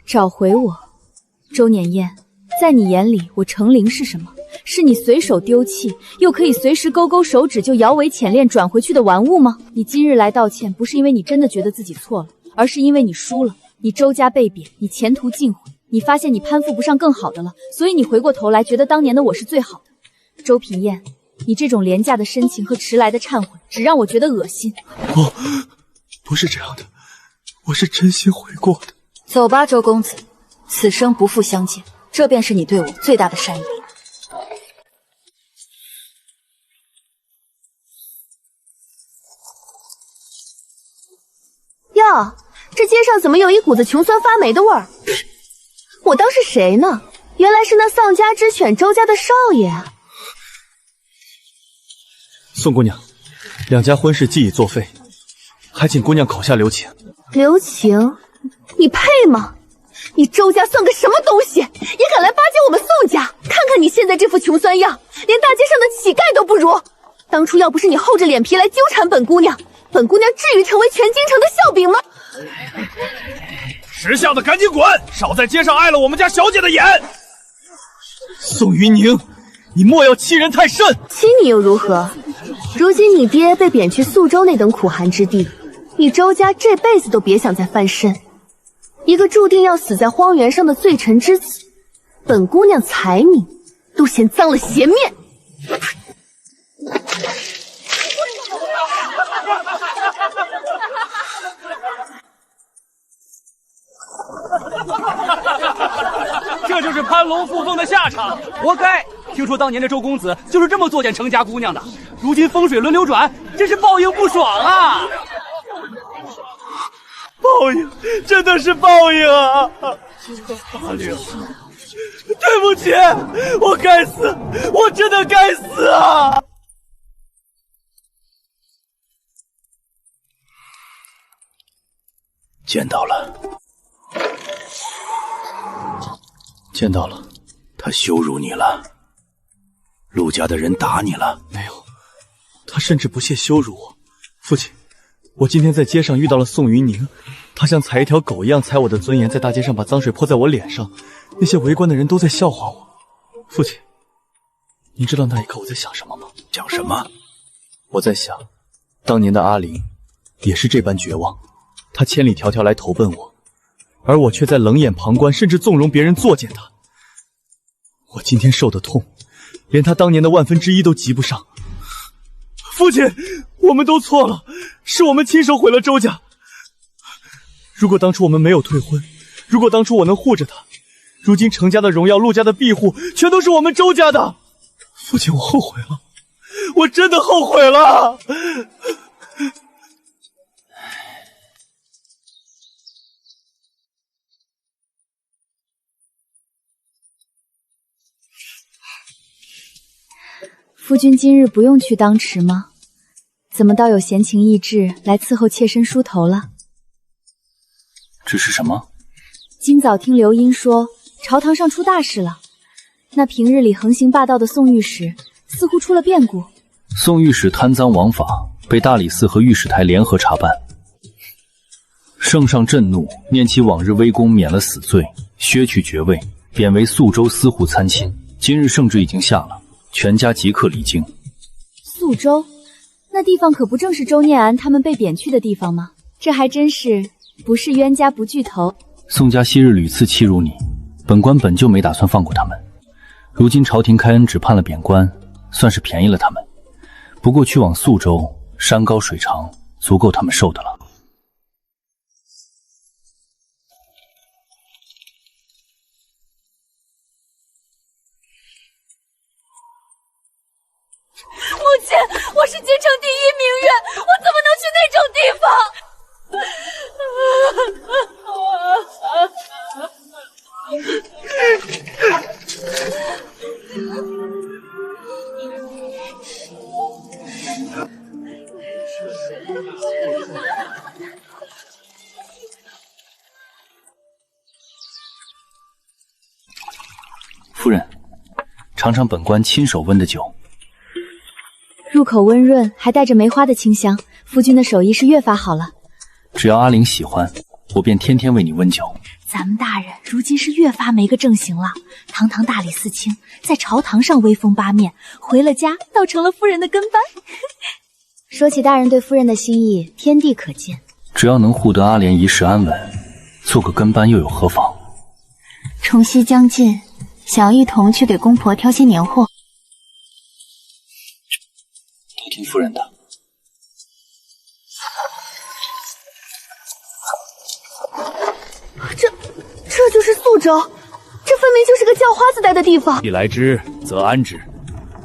Speaker 1: 找回我，周年燕，在你眼里，我程灵是什么？是你随手丢弃，又可以随时勾勾手指就摇尾浅恋转回去的玩物吗？你今日来道歉，不是因为你真的觉得自己错了，而是因为你输了，你周家被贬，你前途尽毁，你发现你攀附不上更好的了，所以你回过头来觉得当年的我是最好的。周品燕，你这种廉价的深情和迟来的忏悔，只让我觉得恶心。
Speaker 10: 不是这样的，我是真心悔过的。
Speaker 17: 走吧，周公子，此生不复相见，这便是你对我最大的善意。
Speaker 2: 哟，这街上怎么有一股子穷酸发霉的味儿？我当是谁呢？原来是那丧家之犬周家的少爷啊！
Speaker 4: 宋姑娘，两家婚事既已作废，还请姑娘口下留情。
Speaker 2: 留情？你配吗？你周家算个什么东西，也敢来巴结我们宋家？看看你现在这副穷酸样，连大街上的乞丐都不如。当初要不是你厚着脸皮来纠缠本姑娘，本姑娘至于成为全京城的笑柄吗？
Speaker 13: 识相的赶紧滚，少在街上碍了我们家小姐的眼。
Speaker 10: 宋云宁，你莫要欺人太甚。
Speaker 2: 欺你又如何？如今你爹被贬去宿州那等苦寒之地，你周家这辈子都别想再翻身。一个注定要死在荒原上的罪臣之子，本姑娘踩你都嫌脏了鞋面。
Speaker 10: 这就是攀龙附凤的下场，活该！听说当年的周公子就是这么作践程家姑娘的，如今风水轮流转，真是报应不爽啊！报应，真的是报应啊！阿玲，对不起，我该死，我真的该死啊！
Speaker 6: 见到了，见到了，他羞辱你了，陆家的人打你了。
Speaker 4: 没有，他甚至不屑羞辱我。父亲，我今天在街上遇到了宋云宁，他像踩一条狗一样踩我的尊严，在大街上把脏水泼在我脸上，那些围观的人都在笑话我。父亲，您知道那一刻我在想什么吗？
Speaker 6: 想什么？
Speaker 4: 我在想，当年的阿玲也是这般绝望，她千里迢迢来投奔我，而我却在冷眼旁观，甚至纵容别人作践她。我今天受的痛，连她当年的1/1000都及不上。父亲，我们都错了，是我们亲手毁了周家。如果当初我们没有退婚，如果当初我能护着她，如今程家的荣耀，陆家的庇护，全都是我们周家的。父亲，我后悔了，我真的后悔了。
Speaker 1: 夫君今日不用去当持吗？怎么倒有闲情逸致来伺候妾身梳头了？
Speaker 6: 这是什么？
Speaker 1: 今早听刘英说，朝堂上出大事了。那平日里横行霸道的宋御史似乎出了变故。
Speaker 6: 宋御史贪赃枉法，被大理寺和御史台联合查办。圣上震怒，念其往日威功，免了死罪，削去爵位，贬为宿州司户参亲。今日圣旨已经下了，全家即刻离京。
Speaker 1: 宿州，那地方可不正是周念安他们被贬去的地方吗？这还真是不是冤家不聚头。
Speaker 6: 宋家昔日屡次欺辱你，本官本就没打算放过他们。如今朝廷开恩只判了贬官，算是便宜了他们。不过去往宿州，山高水长，足够他们受的了。
Speaker 15: 母亲，我是京城第一名媛，我怎么能去那种地方？
Speaker 6: 夫人，尝尝本官亲手温的酒。
Speaker 1: 入口温润，还带着梅花的清香。夫君的手艺是越发好了。
Speaker 6: 只要阿玲喜欢，我便天天为你温酒。
Speaker 15: 咱们大人如今是越发没个正形了，堂堂大理寺卿，在朝堂上威风八面，回了家倒成了夫人的跟班。
Speaker 1: 说起大人对夫人的心意，天地可见。
Speaker 6: 只要能护得阿莲一世安稳，做个跟班又有何妨？
Speaker 11: 除夕将近，想要一同去给公婆挑些年货。
Speaker 6: 都听夫人的。
Speaker 2: 这就是宿州，这分明就是个叫花子待的地方。
Speaker 3: 既来之，则安之。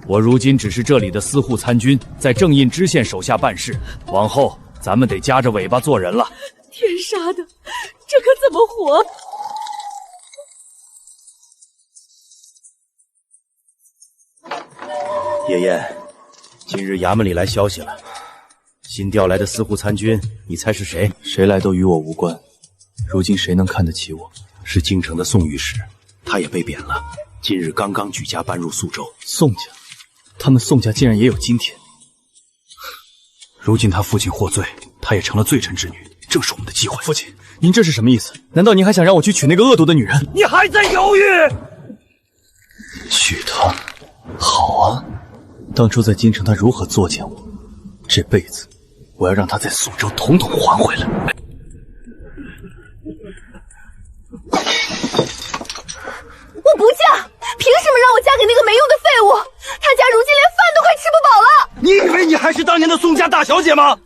Speaker 3: 我如今只是这里的司户参军，在正印知县手下办事，往后咱们得夹着尾巴做人了。
Speaker 15: 天杀的，这可怎么活？
Speaker 8: 爷爷，今日衙门里来消息了，新调来的司户参军，你猜是谁？
Speaker 4: 谁来都与我无关。如今谁能看得起我？
Speaker 8: 是京城的宋御史，他也被贬了，今日刚刚举家搬入宿州。
Speaker 4: 宋家，他们宋家竟然也有今天。如今他父亲获罪，他也成了罪臣之女，正是我们的机会。父亲，您这是什么意思？难道您还想让我去娶那个恶毒的女人？
Speaker 10: 你还在犹豫？
Speaker 4: 娶她？好啊！当初在京城他如何作践我，这辈子我要让他在宿州统统还回来。
Speaker 2: 我不嫁，凭什么让我嫁给那个没用的废物？他家如今连饭都快吃不饱了。
Speaker 10: 你以为你还是当年的宋家大小姐吗？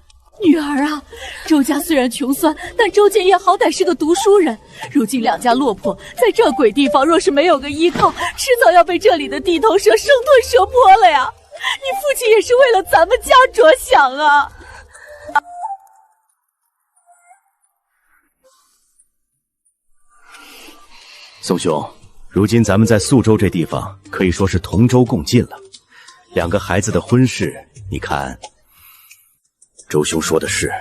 Speaker 15: 女儿啊，周家虽然穷酸，但周建业好歹是个读书人。如今两家落魄，在这鬼地方，若是没有个依靠，迟早要被这里的地头蛇生吞蛇剥了呀！你父亲也是为了咱们家着想啊！
Speaker 8: 宋兄，如今咱们在宿州这地方可以说是同舟共进了。两个孩子的婚事，你看，周兄说的是，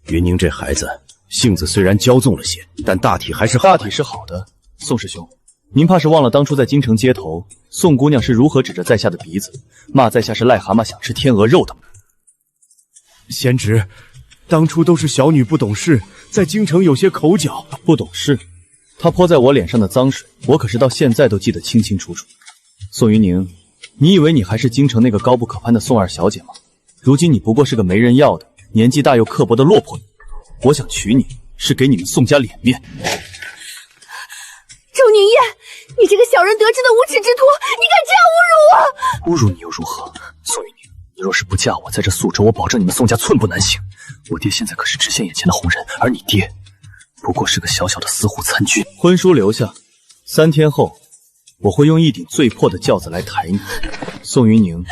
Speaker 8: 云宁这孩子性子虽然骄纵了些，但大体还是好。
Speaker 4: 大体是好的。宋师兄，您怕是忘了当初在京城街头，宋姑娘是如何指着在下的鼻子，骂在下是癞蛤蟆想吃天鹅肉的吗？
Speaker 8: 贤侄，当初都是小女不懂事，在京城有些口角。
Speaker 4: 不懂事？她泼在我脸上的脏水，我可是到现在都记得清清楚楚。宋云宁，你以为你还是京城那个高不可攀的宋二小姐吗？如今你不过是个没人要的、年纪大又刻薄的落魄女。我想娶你，是给你们宋家脸面。
Speaker 2: 周宁烨，你这个小人得志的无耻之徒，你敢这样侮辱我？
Speaker 4: 侮辱你又如何？宋云宁，你若是不嫁我，在这宿州，我保证你们宋家寸步难行。我爹现在可是直线眼前的红人，而你爹不过是个小小的司户参军。婚书留下，3天后，我会用一顶最破的轿子来抬你。宋云宁，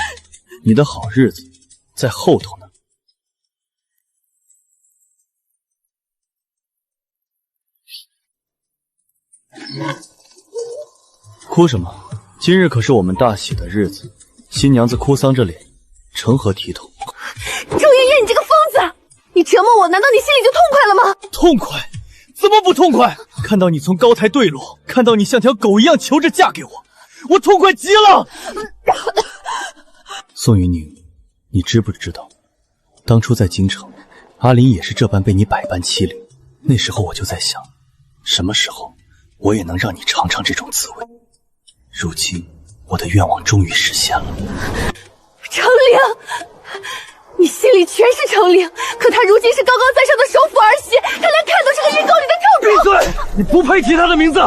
Speaker 4: 你的好日子在后头呢。哭什么？今日可是我们大喜的日子，新娘子哭丧着脸，成何体统？
Speaker 2: 周妍妍，你这个疯子！你折磨我，难道你心里就痛快了吗？
Speaker 4: 痛快？怎么不痛快？看到你从高台坠落，看到你像条狗一样求着嫁给我，我痛快极了。宋云宁，你知不知道，当初在京城，阿林也是这般被你百般欺凌。那时候我就在想，什么时候我也能让你尝尝这种滋味。如今我的愿望终于实现了。
Speaker 2: 程灵，你心里全是程灵，可他如今是高高在上的首府儿媳，他连看都是个阴沟里的臭虫。
Speaker 10: 闭嘴！你不配提他的名字。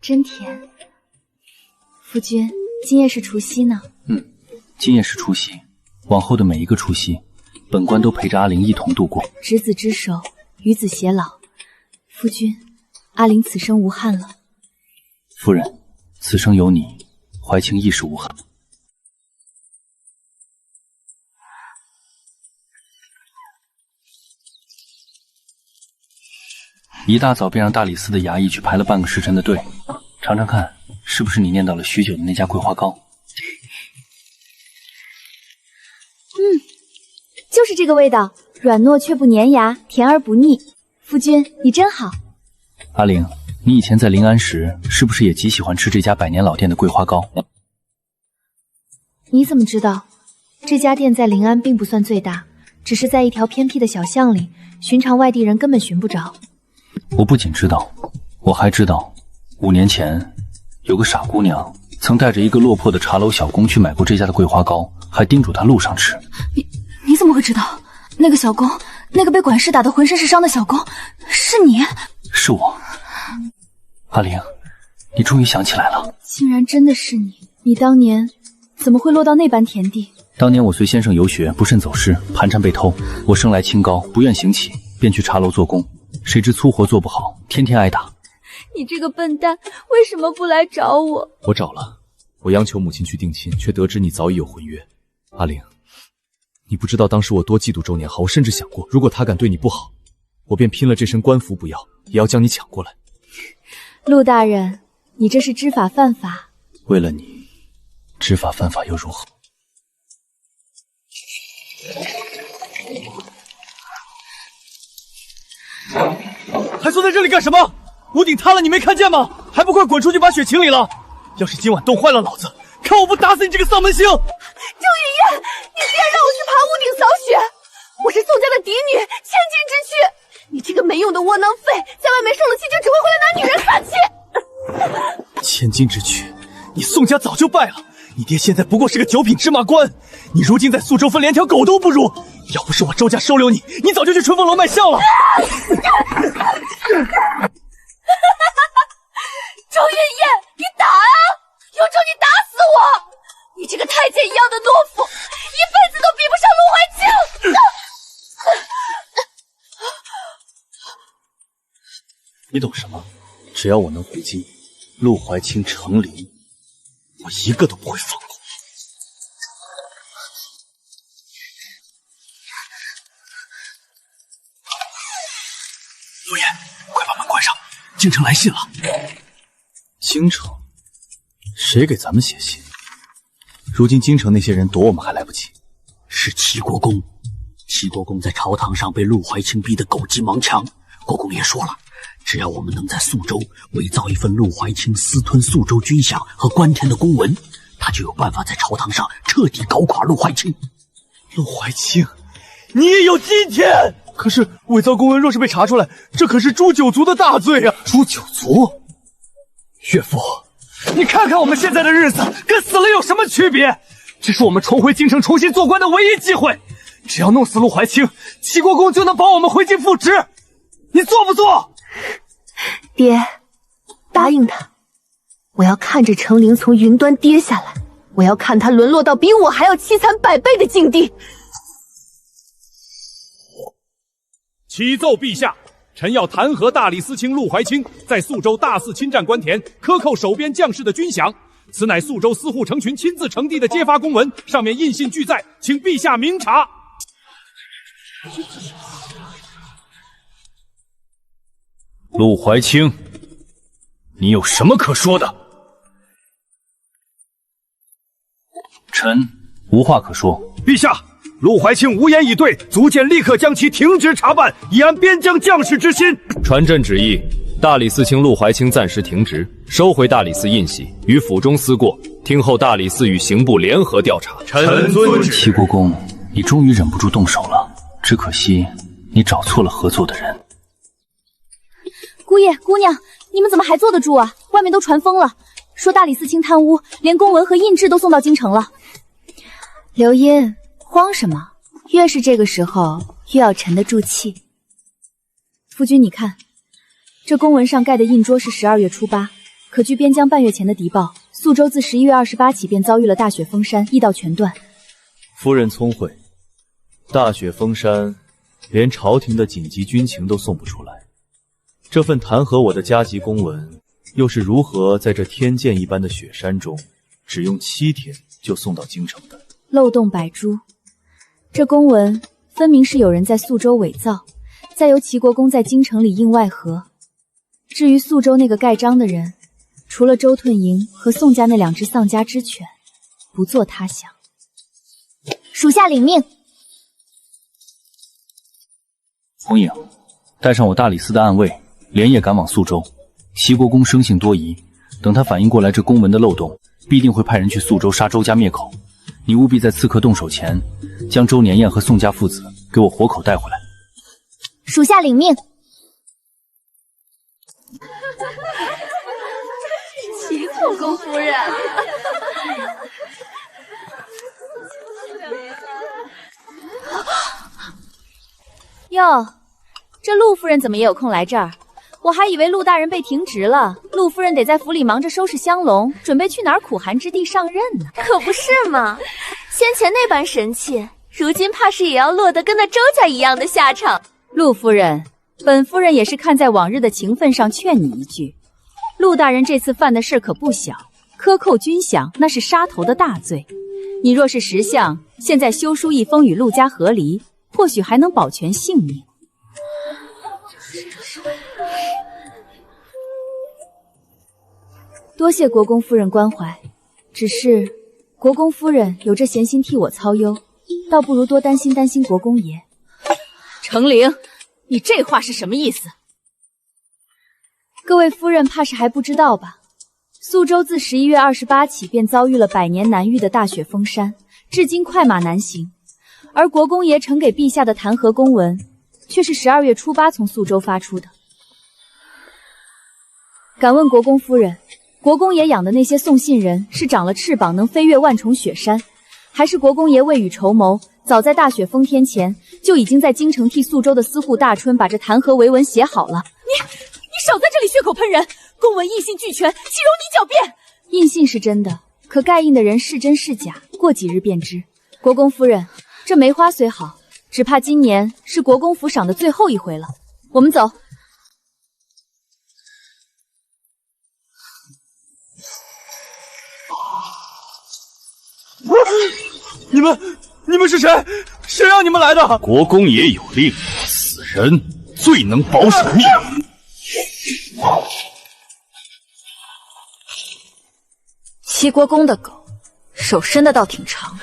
Speaker 1: 真甜。夫君，今夜是除夕呢。
Speaker 6: 今夜是除夕，往后的每一个除夕，本官都陪着阿玲一同度过。
Speaker 1: 执子之手，与子偕老。夫君，阿玲此生无憾了。
Speaker 6: 夫人，此生有你，怀清亦是无憾。一大早便让大理寺的衙役去排了半个时辰的队，尝尝看，是不是你念叨了许久的那家桂花糕？
Speaker 1: 就是这个味道，软糯却不粘牙，甜而不腻。夫君，你真好。
Speaker 6: 阿玲，你以前在临安时，是不是也极喜欢吃这家百年老店的桂花糕？
Speaker 2: 你怎么知道？这家店在临安并不算最大，只是在一条偏僻的小巷里，寻常外地人根本寻不着。
Speaker 6: 我不仅知道，我还知道，5年前有个傻姑娘曾带着一个落魄的茶楼小工去买过这家的桂花糕，还叮嘱他路上吃。
Speaker 11: 你怎么会知道？那个小工，那个被管事打得浑身是伤的小工，是你？
Speaker 6: 是我。阿玲，你终于想起来了，
Speaker 1: 竟然真的是你！你当年怎么会落到那般田地？
Speaker 6: 当年我随先生游学，不慎走失，盘缠被偷。我生来清高，不愿行乞，便去茶楼做工。谁知粗活做不好，天天挨打。
Speaker 15: 你这个笨蛋，为什么不来找我？
Speaker 4: 我找了，我央求母亲去定亲，却得知你早已有婚约。阿玲，你不知道当时我多嫉妒周年豪，我甚至想过，如果他敢对你不好，我便拼了这身官服不要，也要将你抢过来。
Speaker 1: 陆大人，你这是知法犯法。
Speaker 6: 为了你，知法犯法又如何？
Speaker 10: 还坐在这里干什么？屋顶塌了，你没看见吗？还不快滚出去把雪清理了！要是今晚冻坏了老子，看我不打死你这个丧门星！
Speaker 2: 周雨夜，你竟然让我去爬屋顶扫雪！我是宋家的嫡女，千金之躯！你这个没用的窝囊废，在外面受了气就只会回来拿女人撒气！
Speaker 10: 千金之躯，你宋家早就败了，你爹现在不过是个九品芝麻官，你如今在宿州分连条狗都不如。要不是我周家收留你，你早就去春风楼卖相了。
Speaker 2: 周月夜，你打啊！有种你打死我！你这个太监一样的懦夫，一辈子都比不上陆怀清！
Speaker 6: 你懂什么？只要我能回京，陆怀清、程琳，我一个都不会放过。
Speaker 14: 陆言，快把门关上，京城来信了。
Speaker 4: 京城？谁给咱们写信？如今京城那些人躲我们还来不及。
Speaker 14: 是齐国公，齐国公在朝堂上被陆怀清逼得狗急忙墙。国公也说了，只要我们能在宿州伪造一份陆怀清私吞宿州军饷和官田的公文，他就有办法在朝堂上彻底搞垮陆怀清。
Speaker 10: 陆怀清，你也有今天！可是伪造公文若是被查出来，这可是诛九族的大罪啊！
Speaker 14: 诛九族？
Speaker 10: 岳父，你看看我们现在的日子，跟死了有什么区别？这是我们重回京城重新做官的唯一机会。只要弄死陆怀清，齐国公就能保我们回京复职。你做不做？
Speaker 2: 爹，答应他，我要看着程琳从云端跌下来，我要看他沦落到比我还要凄惨100倍的境地。
Speaker 13: 启奏陛下，臣要弹劾大理寺卿陆怀清在宿州大肆侵占官田，克扣守边将士的军饷。此乃宿州司户成群亲自呈递的揭发公文，上面印信俱在，请陛下明察。
Speaker 6: 陆怀清，你有什么可说的？臣无话可说。
Speaker 8: 陛下，陆怀清无言以对，足见立刻将其停职查办，以安边疆将士之心。
Speaker 18: 传朕旨意，大理寺卿陆怀清暂时停职，收回大理寺印玺，与府中司过，听候大理寺与刑部联合调查。
Speaker 8: 臣遵旨。
Speaker 6: 齐国公，你终于忍不住动手了，只可惜你找错了合作的人。
Speaker 1: 姑爷姑娘，你们怎么还坐得住啊？外面都传疯了，说大理寺卿贪污，连公文和印制都送到京城了。
Speaker 2: 刘英，慌什么？越是这个时候，越要沉得住气。
Speaker 1: 夫君，你看，这公文上盖的印拙是12月初8，可据边疆半月前的敌报，宿州自11月28起便遭遇了大雪封山，驿道全断。
Speaker 4: 夫人聪慧，大雪封山，连朝廷的紧急军情都送不出来。这份弹劾我的加急公文，又是如何在这天堑一般的雪山中，只用7天就送到京城的？
Speaker 1: 漏洞百出，这公文分明是有人在宿州伪造，再由齐国公在京城里应外合。至于宿州那个盖章的人，除了周吞营和宋家那2只丧家之犬，不做他想。
Speaker 2: 属下领命。
Speaker 6: 红影，带上我大理寺的暗卫，连夜赶往宿州。齐国公生性多疑，等他反应过来这公文的漏洞，必定会派人去宿州杀周家灭口。你务必在刺客动手前，将周年燕和宋家父子给我活口带回来。
Speaker 2: 属下领命。
Speaker 11: 齐国公夫人。
Speaker 15: 哟，这陆夫人怎么也有空来这儿？我还以为陆大人被停职了，陆夫人得在府里忙着收拾香笼，准备去哪儿苦寒之地上任呢？
Speaker 2: 可不是嘛，先前那般神气，如今怕是也要落得跟那周家一样的下场。
Speaker 15: 陆夫人，本夫人也是看在往日的情分上劝你一句，陆大人这次犯的事可不小，克扣军饷那是杀头的大罪。你若是识相，现在修书一封与陆家和离，或许还能保全性命。多谢国公夫人关怀，只是国公夫人有这闲心替我操忧，倒不如多担心担心国公爷。程灵，你这话是什么意思？各位夫人怕是还不知道吧？宿州自11月28起便遭遇了100年难遇的大雪封山，至今快马难行。而国公爷呈给陛下的弹劾公文，却是12月初8从宿州发出的。敢问国公夫人，国公爷养的那些送信人是长了翅膀能飞越万重雪山，还是国公爷未雨绸缪，早在大雪封天前就已经在京城替宿州的司户大春把这弹劾维文写好了？你少在这里血口喷人！公文印信俱全，岂容你狡辩？印信是真的，可盖印的人是真是假，过几日便知。国公夫人，这梅花虽好，只怕今年是国公府赏的最后一回了。我们走。
Speaker 10: 你们是谁？谁让你们来的？
Speaker 14: 国公爷有令，此人最能保守秘密。
Speaker 17: 齐国公的狗，手伸的倒挺长。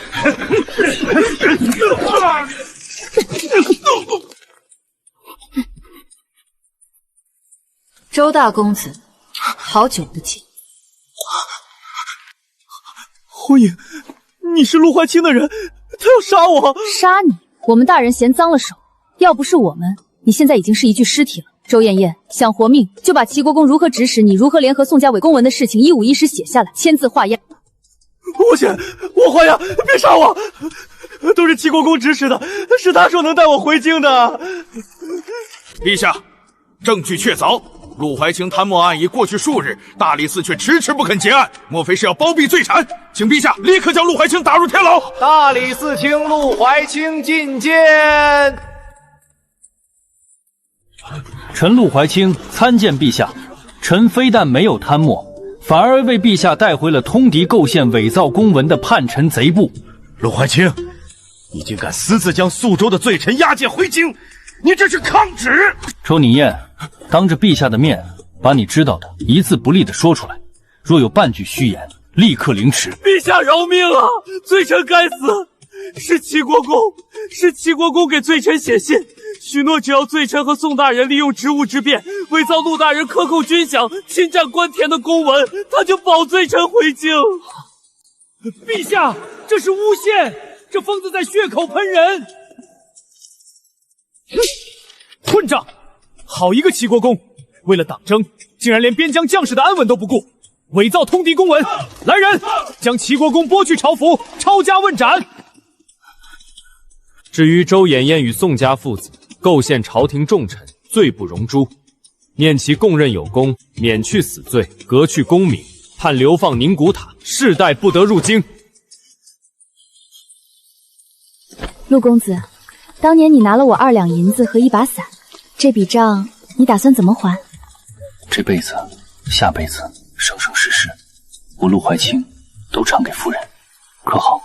Speaker 17: 周大公子，好久不见。
Speaker 10: 红影，你是陆怀清的人，他要杀我！
Speaker 15: 杀你？我们大人嫌脏了手，要不是我们，你现在已经是一具尸体了。周艳艳，想活命就把齐国公如何指使你、如何联合宋家伪公文的事情一五一十写下来，签字画押。
Speaker 10: 我写，我画押，别杀我！都是齐国公指使的，是他说能带我回京的。
Speaker 13: 陛下，证据确凿，陆怀清贪墨案已过去数日，大理寺却迟迟不肯结案，莫非是要包庇罪臣？请陛下立刻将陆怀清打入天牢。
Speaker 3: 大理寺卿陆怀清觐见。
Speaker 6: 臣陆怀清参见陛下。臣非但没有贪墨，反而为陛下带回了通敌构陷伪造公文的叛臣贼部。
Speaker 8: 陆怀清，你竟敢私自将宿州的罪臣押解回京，你这是抗旨！
Speaker 6: 周宁燕，当着陛下的面，把你知道的一字不立的说出来，若有半句虚言，立刻凌迟。
Speaker 10: 陛下饶命啊！罪臣该死！是齐国公给罪臣写信，许诺只要罪臣和宋大人利用职务之便，伪造陆大人克扣军饷、侵占官田的公文，他就保罪臣回京。
Speaker 13: 陛下，这是诬陷！这疯子在血口喷人！混账！好一个齐国公，为了党争，竟然连边疆将士的安稳都不顾，伪造通敌公文！来人，将齐国公拨去朝府，抄家问斩！
Speaker 18: 至于周衍燕与宋家父子构陷朝廷重臣，罪不容诛，念其供认有功，免去死罪，革去功名，判流放宁古塔，世代不得入京。
Speaker 15: 陆公子，当年你拿了我2两银子和一把伞，这笔账你打算怎么还？
Speaker 6: 这辈子、下辈子、生生世世，我陆怀清都偿给夫人，可好？